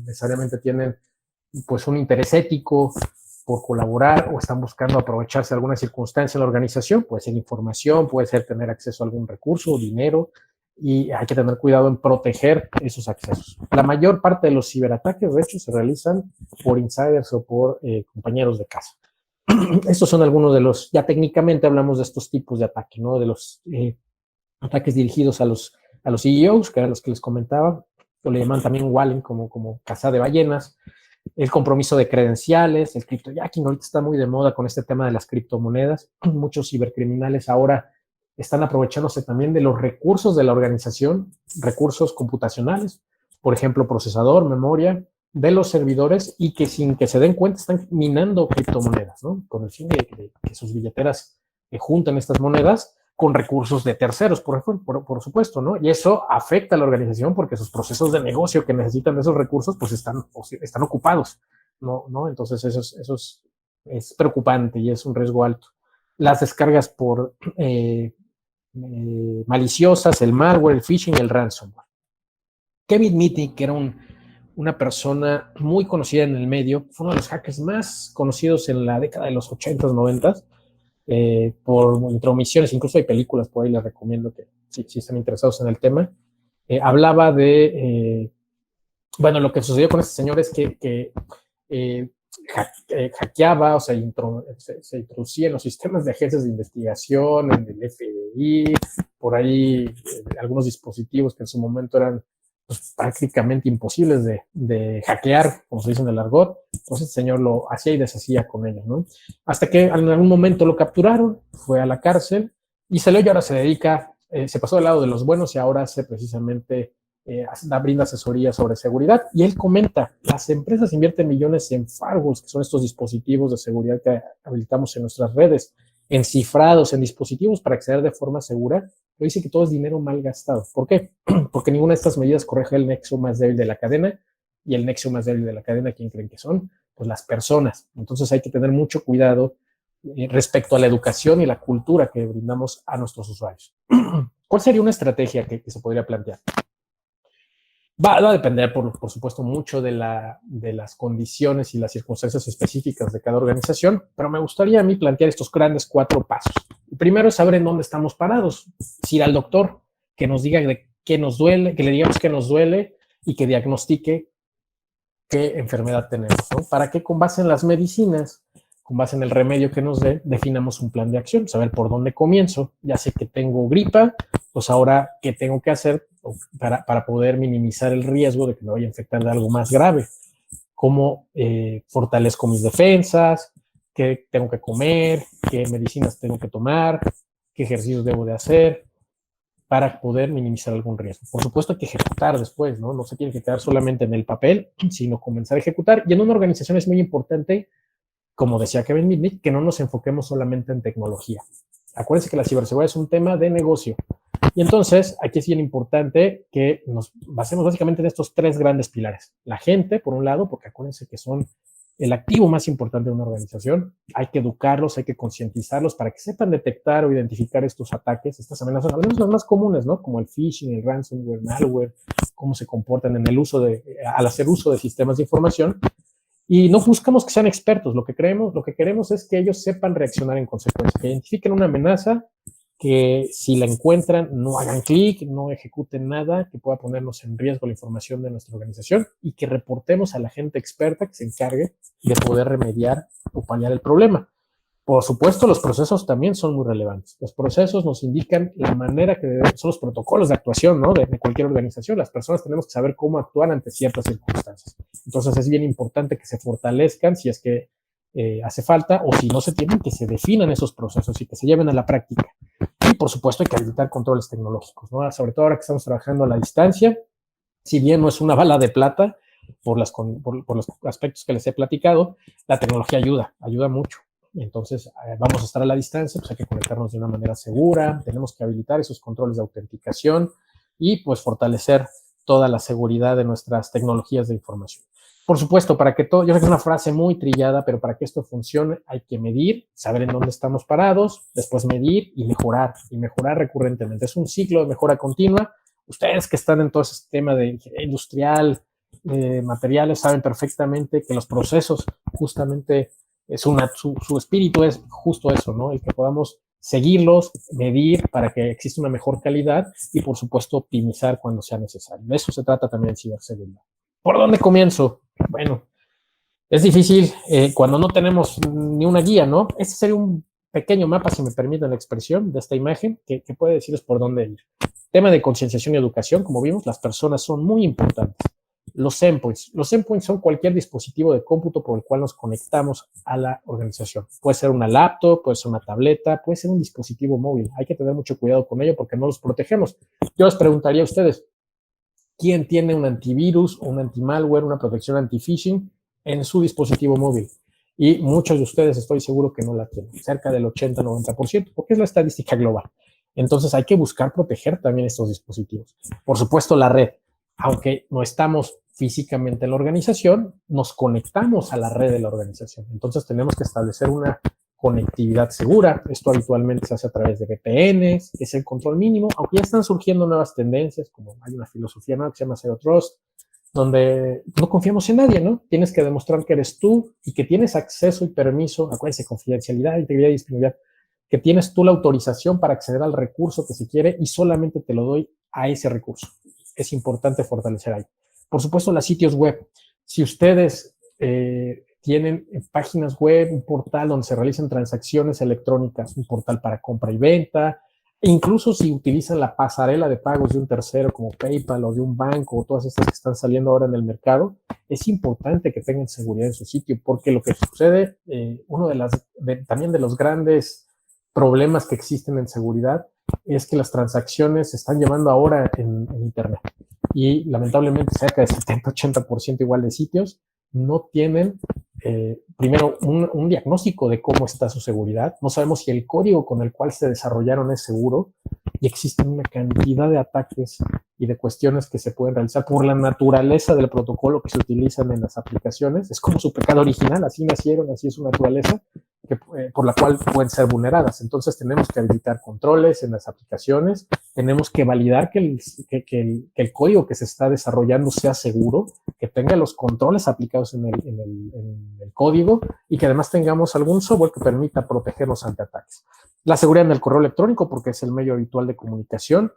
Speaker 2: necesariamente tienen pues un interés ético por colaborar o están buscando aprovecharse de alguna circunstancia en la organización, puede ser información, puede ser tener acceso a algún recurso, dinero, y hay que tener cuidado en proteger esos accesos. La mayor parte de los ciberataques, de hecho, se realizan por insiders o por compañeros de casa. Estos son algunos de los, ya técnicamente hablamos de estos tipos de ataque, ¿no? De los ataques dirigidos a los CEOs, que eran los que les comentaba, o le llaman también walling, como caza de ballenas, el compromiso de credenciales, el cryptojacking, ahorita está muy de moda con este tema de las criptomonedas. Muchos cibercriminales ahora están aprovechándose también de los recursos de la organización, recursos computacionales, por ejemplo, procesador, memoria, de los servidores, y que sin que se den cuenta están minando criptomonedas, ¿no? Con el fin de que sus billeteras junten estas monedas con recursos de terceros, por supuesto, ¿no? Y eso afecta a la organización porque sus procesos de negocio que necesitan de esos recursos, pues están ocupados, ¿no? Entonces eso es preocupante y es un riesgo alto. Las descargas por maliciosas, el malware, el phishing y el ransomware. Kevin Mitnick, que era una persona muy conocida en el medio, fue uno de los hackers más conocidos en la década de los 80s, 90s, por intromisiones, incluso hay películas por ahí, les recomiendo que si están interesados en el tema. Hablaba de, bueno, lo que sucedió con este señor es que hackeaba, o sea, se introducía en los sistemas de agencias de investigación, en el FBI, por ahí algunos dispositivos que en su momento eran pues, prácticamente imposibles de hackear, como se dice en el argot. Entonces el señor lo hacía y deshacía con ellos, ¿no? Hasta que en algún momento lo capturaron, fue a la cárcel y salió y ahora se dedica, se pasó del lado de los buenos y ahora hace precisamente brinda asesoría sobre seguridad. Y él comenta, las empresas invierten millones en firewalls, que son estos dispositivos de seguridad que habilitamos en nuestras redes, en cifrados, en dispositivos para acceder de forma segura, pero dice que todo es dinero mal gastado. ¿Por qué? Porque ninguna de estas medidas corrige el nexo más débil de la cadena, y el nexo más débil de la cadena, ¿quién creen que son? Pues las personas. Entonces hay que tener mucho cuidado respecto a la educación y la cultura que brindamos a nuestros usuarios. ¿Cuál sería una estrategia que se podría plantear? Va a depender, por supuesto, mucho de las condiciones y las circunstancias específicas de cada organización, pero me gustaría a mí plantear estos grandes 4 pasos. El primero es saber en dónde estamos parados. Es ir al doctor, que nos diga de qué nos duele, que le digamos qué nos duele y que diagnostique qué enfermedad tenemos, ¿no? Para que con base en las medicinas, con base en el remedio que nos dé, definamos un plan de acción, saber por dónde comienzo. Ya sé que tengo gripa, pues ahora, ¿qué tengo que hacer para poder minimizar el riesgo de que me vaya a infectar de algo más grave? ¿Cómo fortalezco mis defensas? ¿Qué tengo que comer? ¿Qué medicinas tengo que tomar? ¿Qué ejercicios debo de hacer para poder minimizar algún riesgo? Por supuesto hay que ejecutar después, ¿no? No se tiene que quedar solamente en el papel, sino comenzar a ejecutar. Y en una organización es muy importante, como decía Kevin Mitnick, que no nos enfoquemos solamente en tecnología. Acuérdense que la ciberseguridad es un tema de negocio. Y entonces, aquí es bien importante que nos basemos básicamente en estos 3 grandes pilares. La gente, por un lado, porque acuérdense que son el activo más importante de una organización. Hay que educarlos, hay que concientizarlos para que sepan detectar o identificar estos ataques, estas amenazas, al menos las más comunes, ¿no? Como el phishing, el ransomware, malware, cómo se comportan en el al hacer uso de sistemas de información. Y no buscamos que sean expertos, lo que queremos es que ellos sepan reaccionar en consecuencia, que identifiquen una amenaza, que si la encuentran no hagan clic, no ejecuten nada que pueda ponernos en riesgo la información de nuestra organización, y que reportemos a la gente experta que se encargue de poder remediar o paliar el problema. Por supuesto, los procesos también son muy relevantes. Los procesos nos indican la manera que son los protocolos de actuación, ¿no? de cualquier organización. Las personas tenemos que saber cómo actuar ante ciertas circunstancias. Entonces es bien importante que se fortalezcan si es que hace falta, o si no se tienen, que se definan esos procesos y que se lleven a la práctica. Y por supuesto hay que habilitar controles tecnológicos, ¿no? Sobre todo ahora que estamos trabajando a la distancia, si bien no es una bala de plata por los aspectos que les he platicado, la tecnología ayuda mucho. Entonces, vamos a estar a la distancia, pues hay que conectarnos de una manera segura, tenemos que habilitar esos controles de autenticación y pues fortalecer toda la seguridad de nuestras tecnologías de información. Por supuesto, para que todo, yo sé que es una frase muy trillada, pero para que esto funcione hay que medir, saber en dónde estamos parados, después medir y mejorar recurrentemente. Es un ciclo de mejora continua. Ustedes que están en todo ese tema de industrial, materiales, saben perfectamente que los procesos justamente su espíritu es justo eso, ¿no? El que podamos seguirlos, medir para que exista una mejor calidad y, por supuesto, optimizar cuando sea necesario. De eso se trata también en ciberseguridad. ¿Por dónde comienzo? Bueno, es difícil cuando no tenemos ni una guía, ¿no? Este sería un pequeño mapa, si me permiten la expresión, de esta imagen, que puede decirles por dónde ir. Tema de concienciación y educación, como vimos, las personas son muy importantes. Los endpoints. Los endpoints son cualquier dispositivo de cómputo por el cual nos conectamos a la organización. Puede ser una laptop, puede ser una tableta, puede ser un dispositivo móvil. Hay que tener mucho cuidado con ello porque no los protegemos. Yo les preguntaría a ustedes, ¿quién tiene un antivirus, un antimalware, una protección anti-phishing en su dispositivo móvil? Y muchos de ustedes estoy seguro que no la tienen, cerca del 80-90%, porque es la estadística global. Entonces hay que buscar proteger también estos dispositivos. Por supuesto, la red, aunque no estamos físicamente en la organización, nos conectamos a la red de la organización. Entonces tenemos que establecer una conectividad segura. Esto habitualmente se hace a través de VPNs, que es el control mínimo, aunque ya están surgiendo nuevas tendencias, como hay una filosofía nueva que se llama Zero Trust, donde no confiamos en nadie, ¿no? Tienes que demostrar que eres tú y que tienes acceso y permiso, acuérdense, confidencialidad, integridad y disponibilidad, que tienes tú la autorización para acceder al recurso que se quiere y solamente te lo doy a ese recurso. Es importante fortalecer ahí. Por supuesto, los sitios web. Si ustedes tienen páginas web, un portal donde se realizan transacciones electrónicas, un portal para compra y venta, incluso si utilizan la pasarela de pagos de un tercero como PayPal o de un banco o todas estas que están saliendo ahora en el mercado, es importante que tengan seguridad en su sitio, porque lo que sucede, uno también de los grandes problemas que existen en seguridad es que las transacciones se están llevando ahora en Internet y lamentablemente cerca de 70-80% igual de sitios no tienen primero un diagnóstico de cómo está su seguridad. No sabemos si el código con el cual se desarrollaron es seguro y existen una cantidad de ataques y de cuestiones que se pueden realizar por la naturaleza del protocolo que se utilizan en las aplicaciones. Es como su pecado original, así nacieron, así es su naturaleza, por la cual pueden ser vulneradas. Entonces tenemos que habilitar controles en las aplicaciones, tenemos que validar que el código que se está desarrollando sea seguro, que tenga los controles aplicados en el código y que además tengamos algún software que permita protegernos ante ataques. La seguridad en el correo electrónico, porque es el medio habitual de comunicación,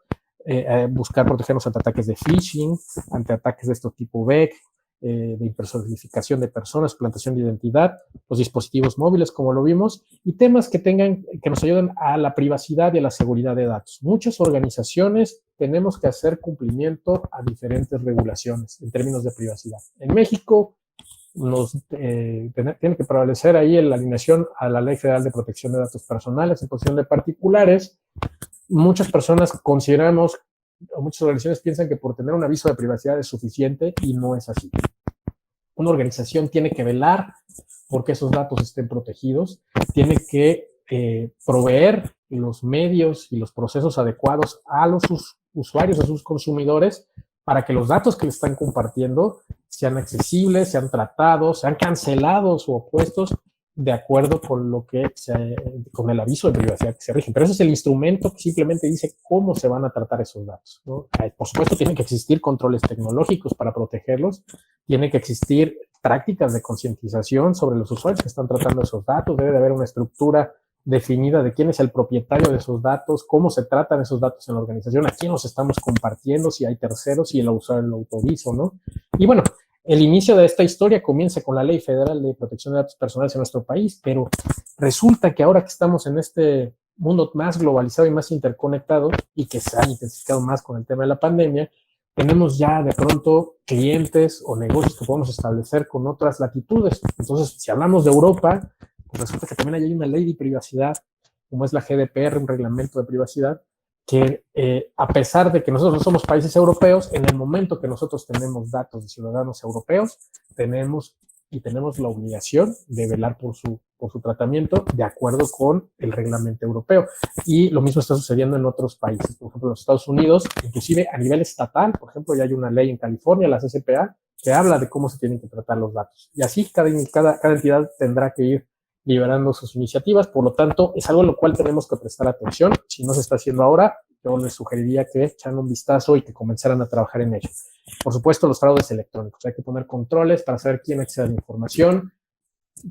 Speaker 2: buscar protegernos ante ataques de phishing, ante ataques de este tipo BEC, de impersonificación de personas, suplantación de identidad, los dispositivos móviles, como lo vimos, y temas que nos ayuden a la privacidad y a la seguridad de datos. Muchas organizaciones tenemos que hacer cumplimiento a diferentes regulaciones en términos de privacidad. En México tiene que prevalecer ahí la alineación a la Ley Federal de Protección de Datos Personales en posesión de particulares. Muchas personas consideramos, o muchas organizaciones piensan que por tener un aviso de privacidad es suficiente y no es así. Una organización tiene que velar porque esos datos estén protegidos, tiene que proveer los medios y los procesos adecuados a los usuarios, a sus consumidores, para que los datos que le están compartiendo sean accesibles, sean tratados, sean cancelados o opuestos de acuerdo con con el aviso de privacidad que se rigen. Pero ese es el instrumento que simplemente dice cómo se van a tratar esos datos, ¿no? Por supuesto, tienen que existir controles tecnológicos para protegerlos, tiene que existir prácticas de concientización sobre los usuarios que están tratando esos datos, debe de haber una estructura definida de quién es el propietario de esos datos, cómo se tratan esos datos en la organización, a quién los estamos compartiendo, si hay terceros, si el usuario lo autoriza o no. Y bueno, el inicio de esta historia comienza con la Ley Federal de Protección de Datos Personales en nuestro país, pero resulta que ahora que estamos en este mundo más globalizado y más interconectado y que se ha intensificado más con el tema de la pandemia, tenemos ya de pronto clientes o negocios que podemos establecer con otras latitudes. Entonces, si hablamos de Europa, pues resulta que también hay una ley de privacidad, como es la GDPR, un reglamento de privacidad, que a pesar de que nosotros no somos países europeos, en el momento que nosotros tenemos datos de ciudadanos europeos, tenemos la obligación de velar por su tratamiento de acuerdo con el reglamento europeo. Y lo mismo está sucediendo en otros países, por ejemplo, en los Estados Unidos, inclusive a nivel estatal, por ejemplo, ya hay una ley en California, la CCPA, que habla de cómo se tienen que tratar los datos. Y así cada entidad tendrá que ir liberando sus iniciativas, por lo tanto, es algo a lo cual tenemos que prestar atención. Si no se está haciendo ahora, yo les sugeriría que echaran un vistazo y que comenzaran a trabajar en ello. Por supuesto, los fraudes electrónicos. Hay que poner controles para saber quién accede a la información,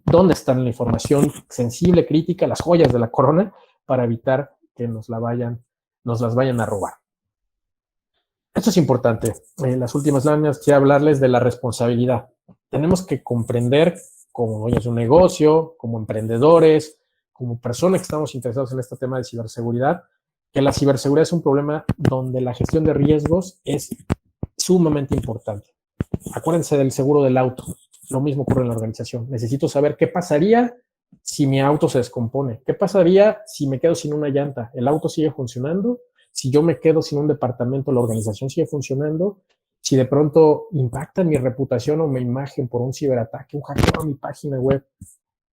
Speaker 2: dónde está la información sensible, crítica, las joyas de la corona, para evitar que nos las vayan a robar. Esto es importante. En las últimas líneas quiero hablarles de la responsabilidad. Tenemos que comprender como dueños de un negocio, como emprendedores, como personas que estamos interesados en este tema de ciberseguridad, que la ciberseguridad es un problema donde la gestión de riesgos es sumamente importante. Acuérdense del seguro del auto. Lo mismo ocurre en la organización. Necesito saber qué pasaría si mi auto se descompone. ¿Qué pasaría si me quedo sin una llanta? ¿El auto sigue funcionando? Si yo me quedo sin un departamento, ¿la organización sigue funcionando? Si de pronto impacta mi reputación o mi imagen por un ciberataque, un hackeo a mi página web,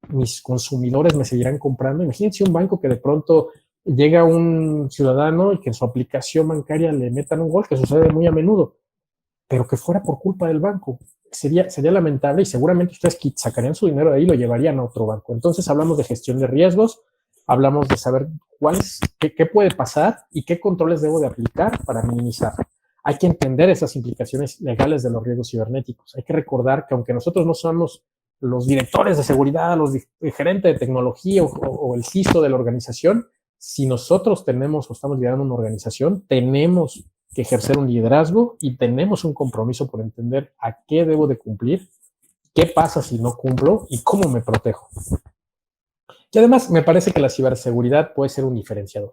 Speaker 2: mis consumidores me seguirán comprando. Imagínense un banco que de pronto llega un ciudadano y que en su aplicación bancaria le metan un gol, que sucede muy a menudo, pero que fuera por culpa del banco. Sería lamentable y seguramente ustedes sacarían su dinero de ahí y lo llevarían a otro banco. Entonces hablamos de gestión de riesgos, hablamos de saber qué puede pasar y qué controles debo de aplicar para minimizar. Hay que entender esas implicaciones legales de los riesgos cibernéticos. Hay que recordar que aunque nosotros no somos los directores de seguridad, los gerentes de tecnología o el CISO de la organización, si nosotros tenemos o estamos liderando una organización, tenemos que ejercer un liderazgo y tenemos un compromiso por entender a qué debo de cumplir, qué pasa si no cumplo y cómo me protejo. Y además me parece que la ciberseguridad puede ser un diferenciador.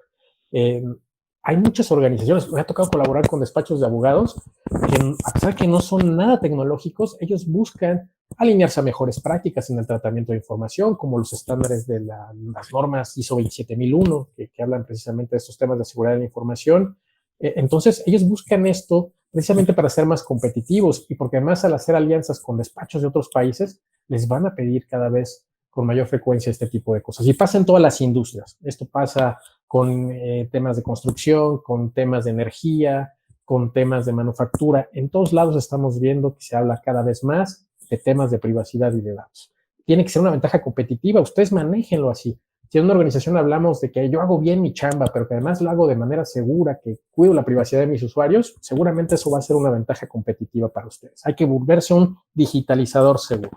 Speaker 2: Hay muchas organizaciones, me ha tocado colaborar con despachos de abogados que a pesar de que no son nada tecnológicos, ellos buscan alinearse a mejores prácticas en el tratamiento de información, como los estándares de las normas ISO 27001, que hablan precisamente de estos temas de seguridad de la información. Entonces, ellos buscan esto precisamente para ser más competitivos y porque además al hacer alianzas con despachos de otros países, les van a pedir cada vez con mayor frecuencia este tipo de cosas. Y pasa en todas las industrias. Esto pasa con temas de construcción, con temas de energía, con temas de manufactura. En todos lados estamos viendo que se habla cada vez más de temas de privacidad y de datos. Tiene que ser una ventaja competitiva. Ustedes manéjenlo así. Si en una organización hablamos de que yo hago bien mi chamba, pero que además lo hago de manera segura, que cuido la privacidad de mis usuarios, seguramente eso va a ser una ventaja competitiva para ustedes. Hay que volverse un digitalizador seguro.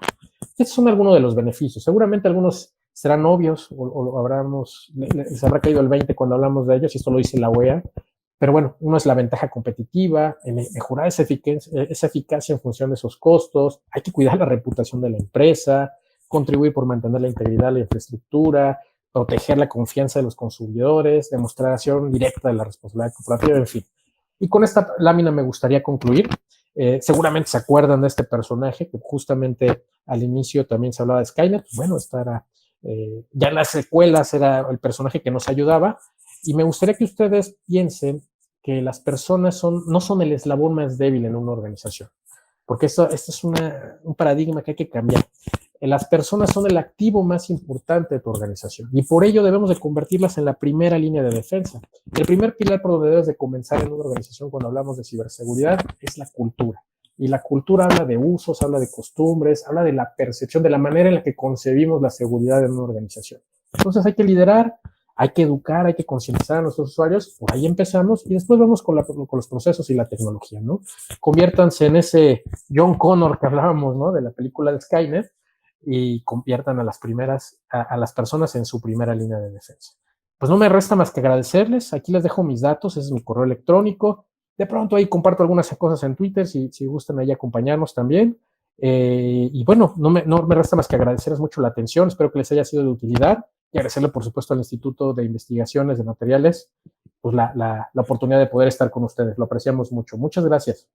Speaker 2: Estos son algunos de los beneficios. Seguramente algunos serán obvios o les habrá caído el 20 cuando hablamos de ellos, y esto lo dice la OEA. Pero bueno, uno es la ventaja competitiva, mejorar esa eficacia en función de esos costos. Hay que cuidar la reputación de la empresa, contribuir por mantener la integridad de la infraestructura, proteger la confianza de los consumidores, demostración directa de la responsabilidad corporativa, en fin. Y con esta lámina me gustaría concluir. Seguramente se acuerdan de este personaje que justamente al inicio también se hablaba de Skynet. Pues bueno, esta era, ya en las secuelas era el personaje que nos ayudaba. Y me gustaría que ustedes piensen que las personas no son el eslabón más débil en una organización, porque esto es un paradigma que hay que cambiar. Las personas son el activo más importante de tu organización y por ello debemos de convertirlas en la primera línea de defensa. El primer pilar por donde debes de comenzar en una organización cuando hablamos de ciberseguridad es la cultura. Y la cultura habla de usos, habla de costumbres, habla de la percepción, de la manera en la que concebimos la seguridad en una organización. Entonces hay que liderar, hay que educar, hay que concientizar a nuestros usuarios, por ahí empezamos y después vamos con los procesos y la tecnología, ¿no? Conviértanse en ese John Connor que hablábamos, ¿no? De la película de Skynet, y conviertan a las personas en su primera línea de defensa. Pues no me resta más que agradecerles. Aquí les dejo mis datos, ese es mi correo electrónico. De pronto ahí comparto algunas cosas en Twitter, si gustan ahí acompañarnos también. Y bueno, no me resta más que agradecerles mucho la atención. Espero que les haya sido de utilidad y agradecerle, por supuesto, al Instituto de Investigaciones de Materiales pues la oportunidad de poder estar con ustedes. Lo apreciamos mucho. Muchas gracias.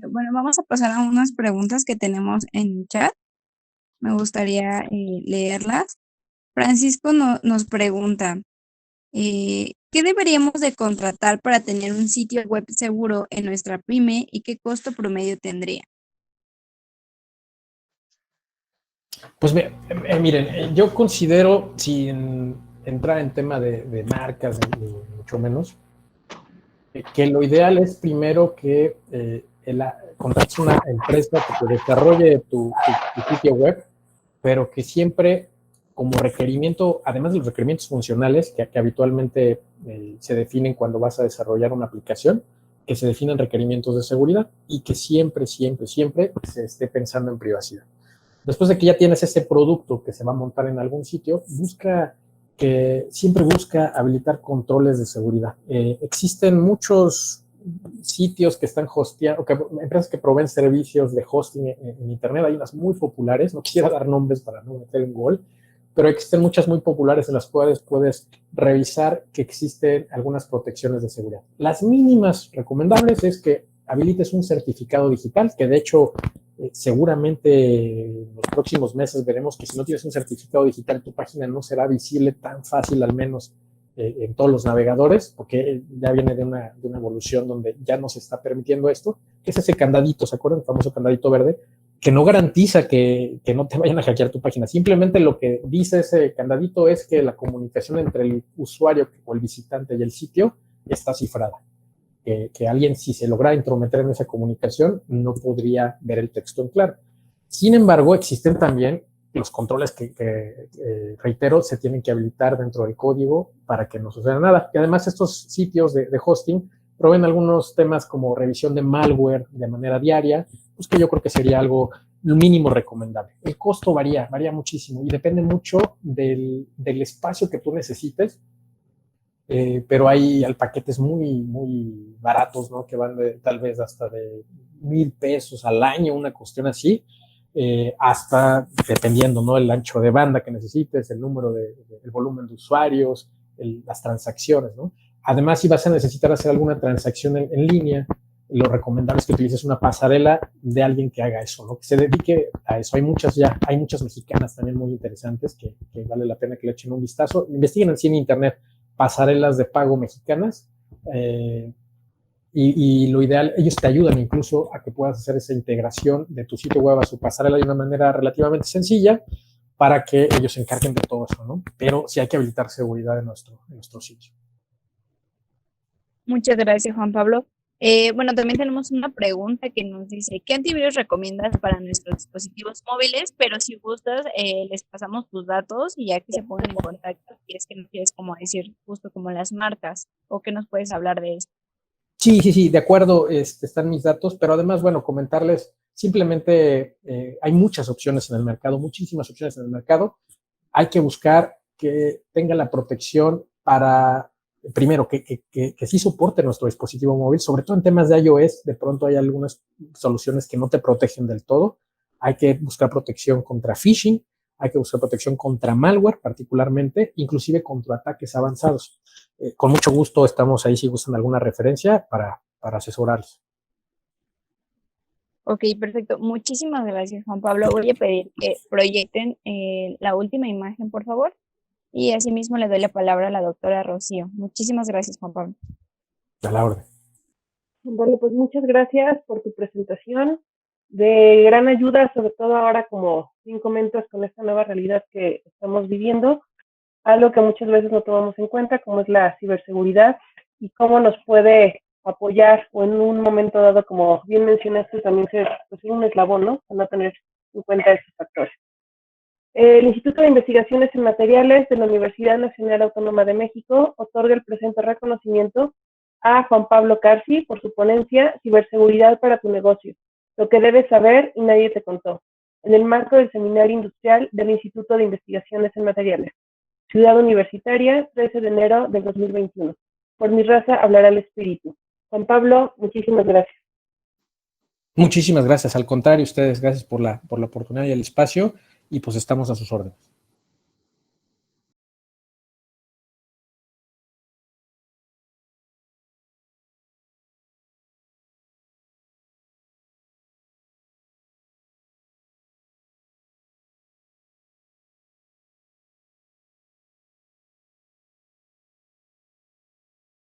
Speaker 3: Bueno, vamos a pasar a unas preguntas que tenemos en el chat. Me gustaría leerlas. Francisco nos pregunta, ¿qué deberíamos de contratar para tener un sitio web seguro en nuestra pyme y qué costo promedio tendría?
Speaker 2: Pues miren, yo considero, sin entrar en tema de marcas, ni mucho menos, que lo ideal es primero que contrates una empresa que te desarrolle tu sitio web, pero que siempre como requerimiento, además de los requerimientos funcionales que habitualmente se definen cuando vas a desarrollar una aplicación, que se definan requerimientos de seguridad y que siempre se esté pensando en privacidad. Después de que ya tienes ese producto que se va a montar en algún sitio, siempre busca habilitar controles de seguridad. Existen muchos sitios que están hosteados, empresas que proveen servicios de hosting en Internet. Hay unas muy populares, no quisiera dar nombres para no meter un gol, pero existen muchas muy populares en las cuales puedes revisar que existen algunas protecciones de seguridad. Las mínimas recomendables es que habilites un certificado digital, que de hecho seguramente en los próximos meses veremos que si no tienes un certificado digital, tu página no será visible tan fácil, al menos en todos los navegadores, porque ya viene de una evolución donde ya no se está permitiendo esto, que es ese candadito, ¿se acuerdan? El famoso candadito verde, que no garantiza que no te vayan a hackear tu página. Simplemente lo que dice ese candadito es que la comunicación entre el usuario o el visitante y el sitio está cifrada. Que alguien, si se logra intrometer en esa comunicación, no podría ver el texto en claro. Sin embargo, existen también los controles que reitero, se tienen que habilitar dentro del código para que no suceda nada. Y además estos sitios de hosting proveen algunos temas como revisión de malware de manera diaria, pues que yo creo que sería algo mínimo recomendable. El costo varía muchísimo y depende mucho del espacio que tú necesites. Pero hay paquetes muy baratos, ¿no? Que van tal vez hasta de 1,000 pesos al año, una cuestión así, hasta, dependiendo, ¿no? El ancho de banda que necesites, el número el volumen de usuarios, las transacciones, ¿no? Además, si vas a necesitar hacer alguna transacción en línea, lo recomendable es que utilices una pasarela de alguien que haga eso, ¿no? Que se dedique a eso. Hay muchas mexicanas también muy interesantes que vale la pena que le echen un vistazo. Investiguen así en internet pasarelas de pago mexicanas y lo ideal, ellos te ayudan incluso a que puedas hacer esa integración de tu sitio web a su pasarela de una manera relativamente sencilla para que ellos se encarguen de todo eso, ¿no? Pero sí hay que habilitar seguridad en nuestro sitio.
Speaker 3: Muchas gracias, Juan Pablo. Bueno, también tenemos una pregunta que nos dice, ¿qué antivirus recomiendas para nuestros dispositivos móviles? Pero si gustas, les pasamos tus datos y ya que se pongan en contacto, si es que no quieres como decir justo como las marcas, o que nos puedes hablar de esto.
Speaker 2: Sí, de acuerdo, están mis datos, pero además, bueno, comentarles, simplemente hay muchas opciones en el mercado, muchísimas opciones en el mercado. Hay que buscar que tenga la protección para, primero, que sí soporte nuestro dispositivo móvil, sobre todo en temas de iOS, de pronto hay algunas soluciones que no te protegen del todo. Hay que buscar protección contra phishing, hay que buscar protección contra malware particularmente, inclusive contra ataques avanzados. Con mucho gusto estamos ahí si gustan alguna referencia para asesorarles.
Speaker 3: Ok, perfecto. Muchísimas gracias, Juan Pablo. Voy a pedir que proyecten la última imagen, por favor. Y asimismo le doy la palabra a la doctora Rocío. Muchísimas gracias, Juan Pablo.
Speaker 2: A la orden.
Speaker 4: Bueno, pues muchas gracias por tu presentación. De gran ayuda, sobre todo ahora, como bien comentas, con esta nueva realidad que estamos viviendo, algo que muchas veces no tomamos en cuenta, como es la ciberseguridad y cómo nos puede apoyar o en un momento dado, como bien mencionaste, también ser un eslabón, ¿no? Para no tener en cuenta estos factores. El Instituto de Investigaciones en Materiales de la Universidad Nacional Autónoma de México otorga el presente reconocimiento a Juan Pablo Carsi por su ponencia Ciberseguridad para tu negocio, lo que debes saber y nadie te contó, en el marco del Seminario Industrial del Instituto de Investigaciones en Materiales, Ciudad Universitaria, 13 de enero del 2021. Por mi raza hablará el espíritu. Juan Pablo, muchísimas gracias.
Speaker 2: Muchísimas gracias. Al contrario, ustedes, gracias por la oportunidad y el espacio, y pues estamos a sus órdenes.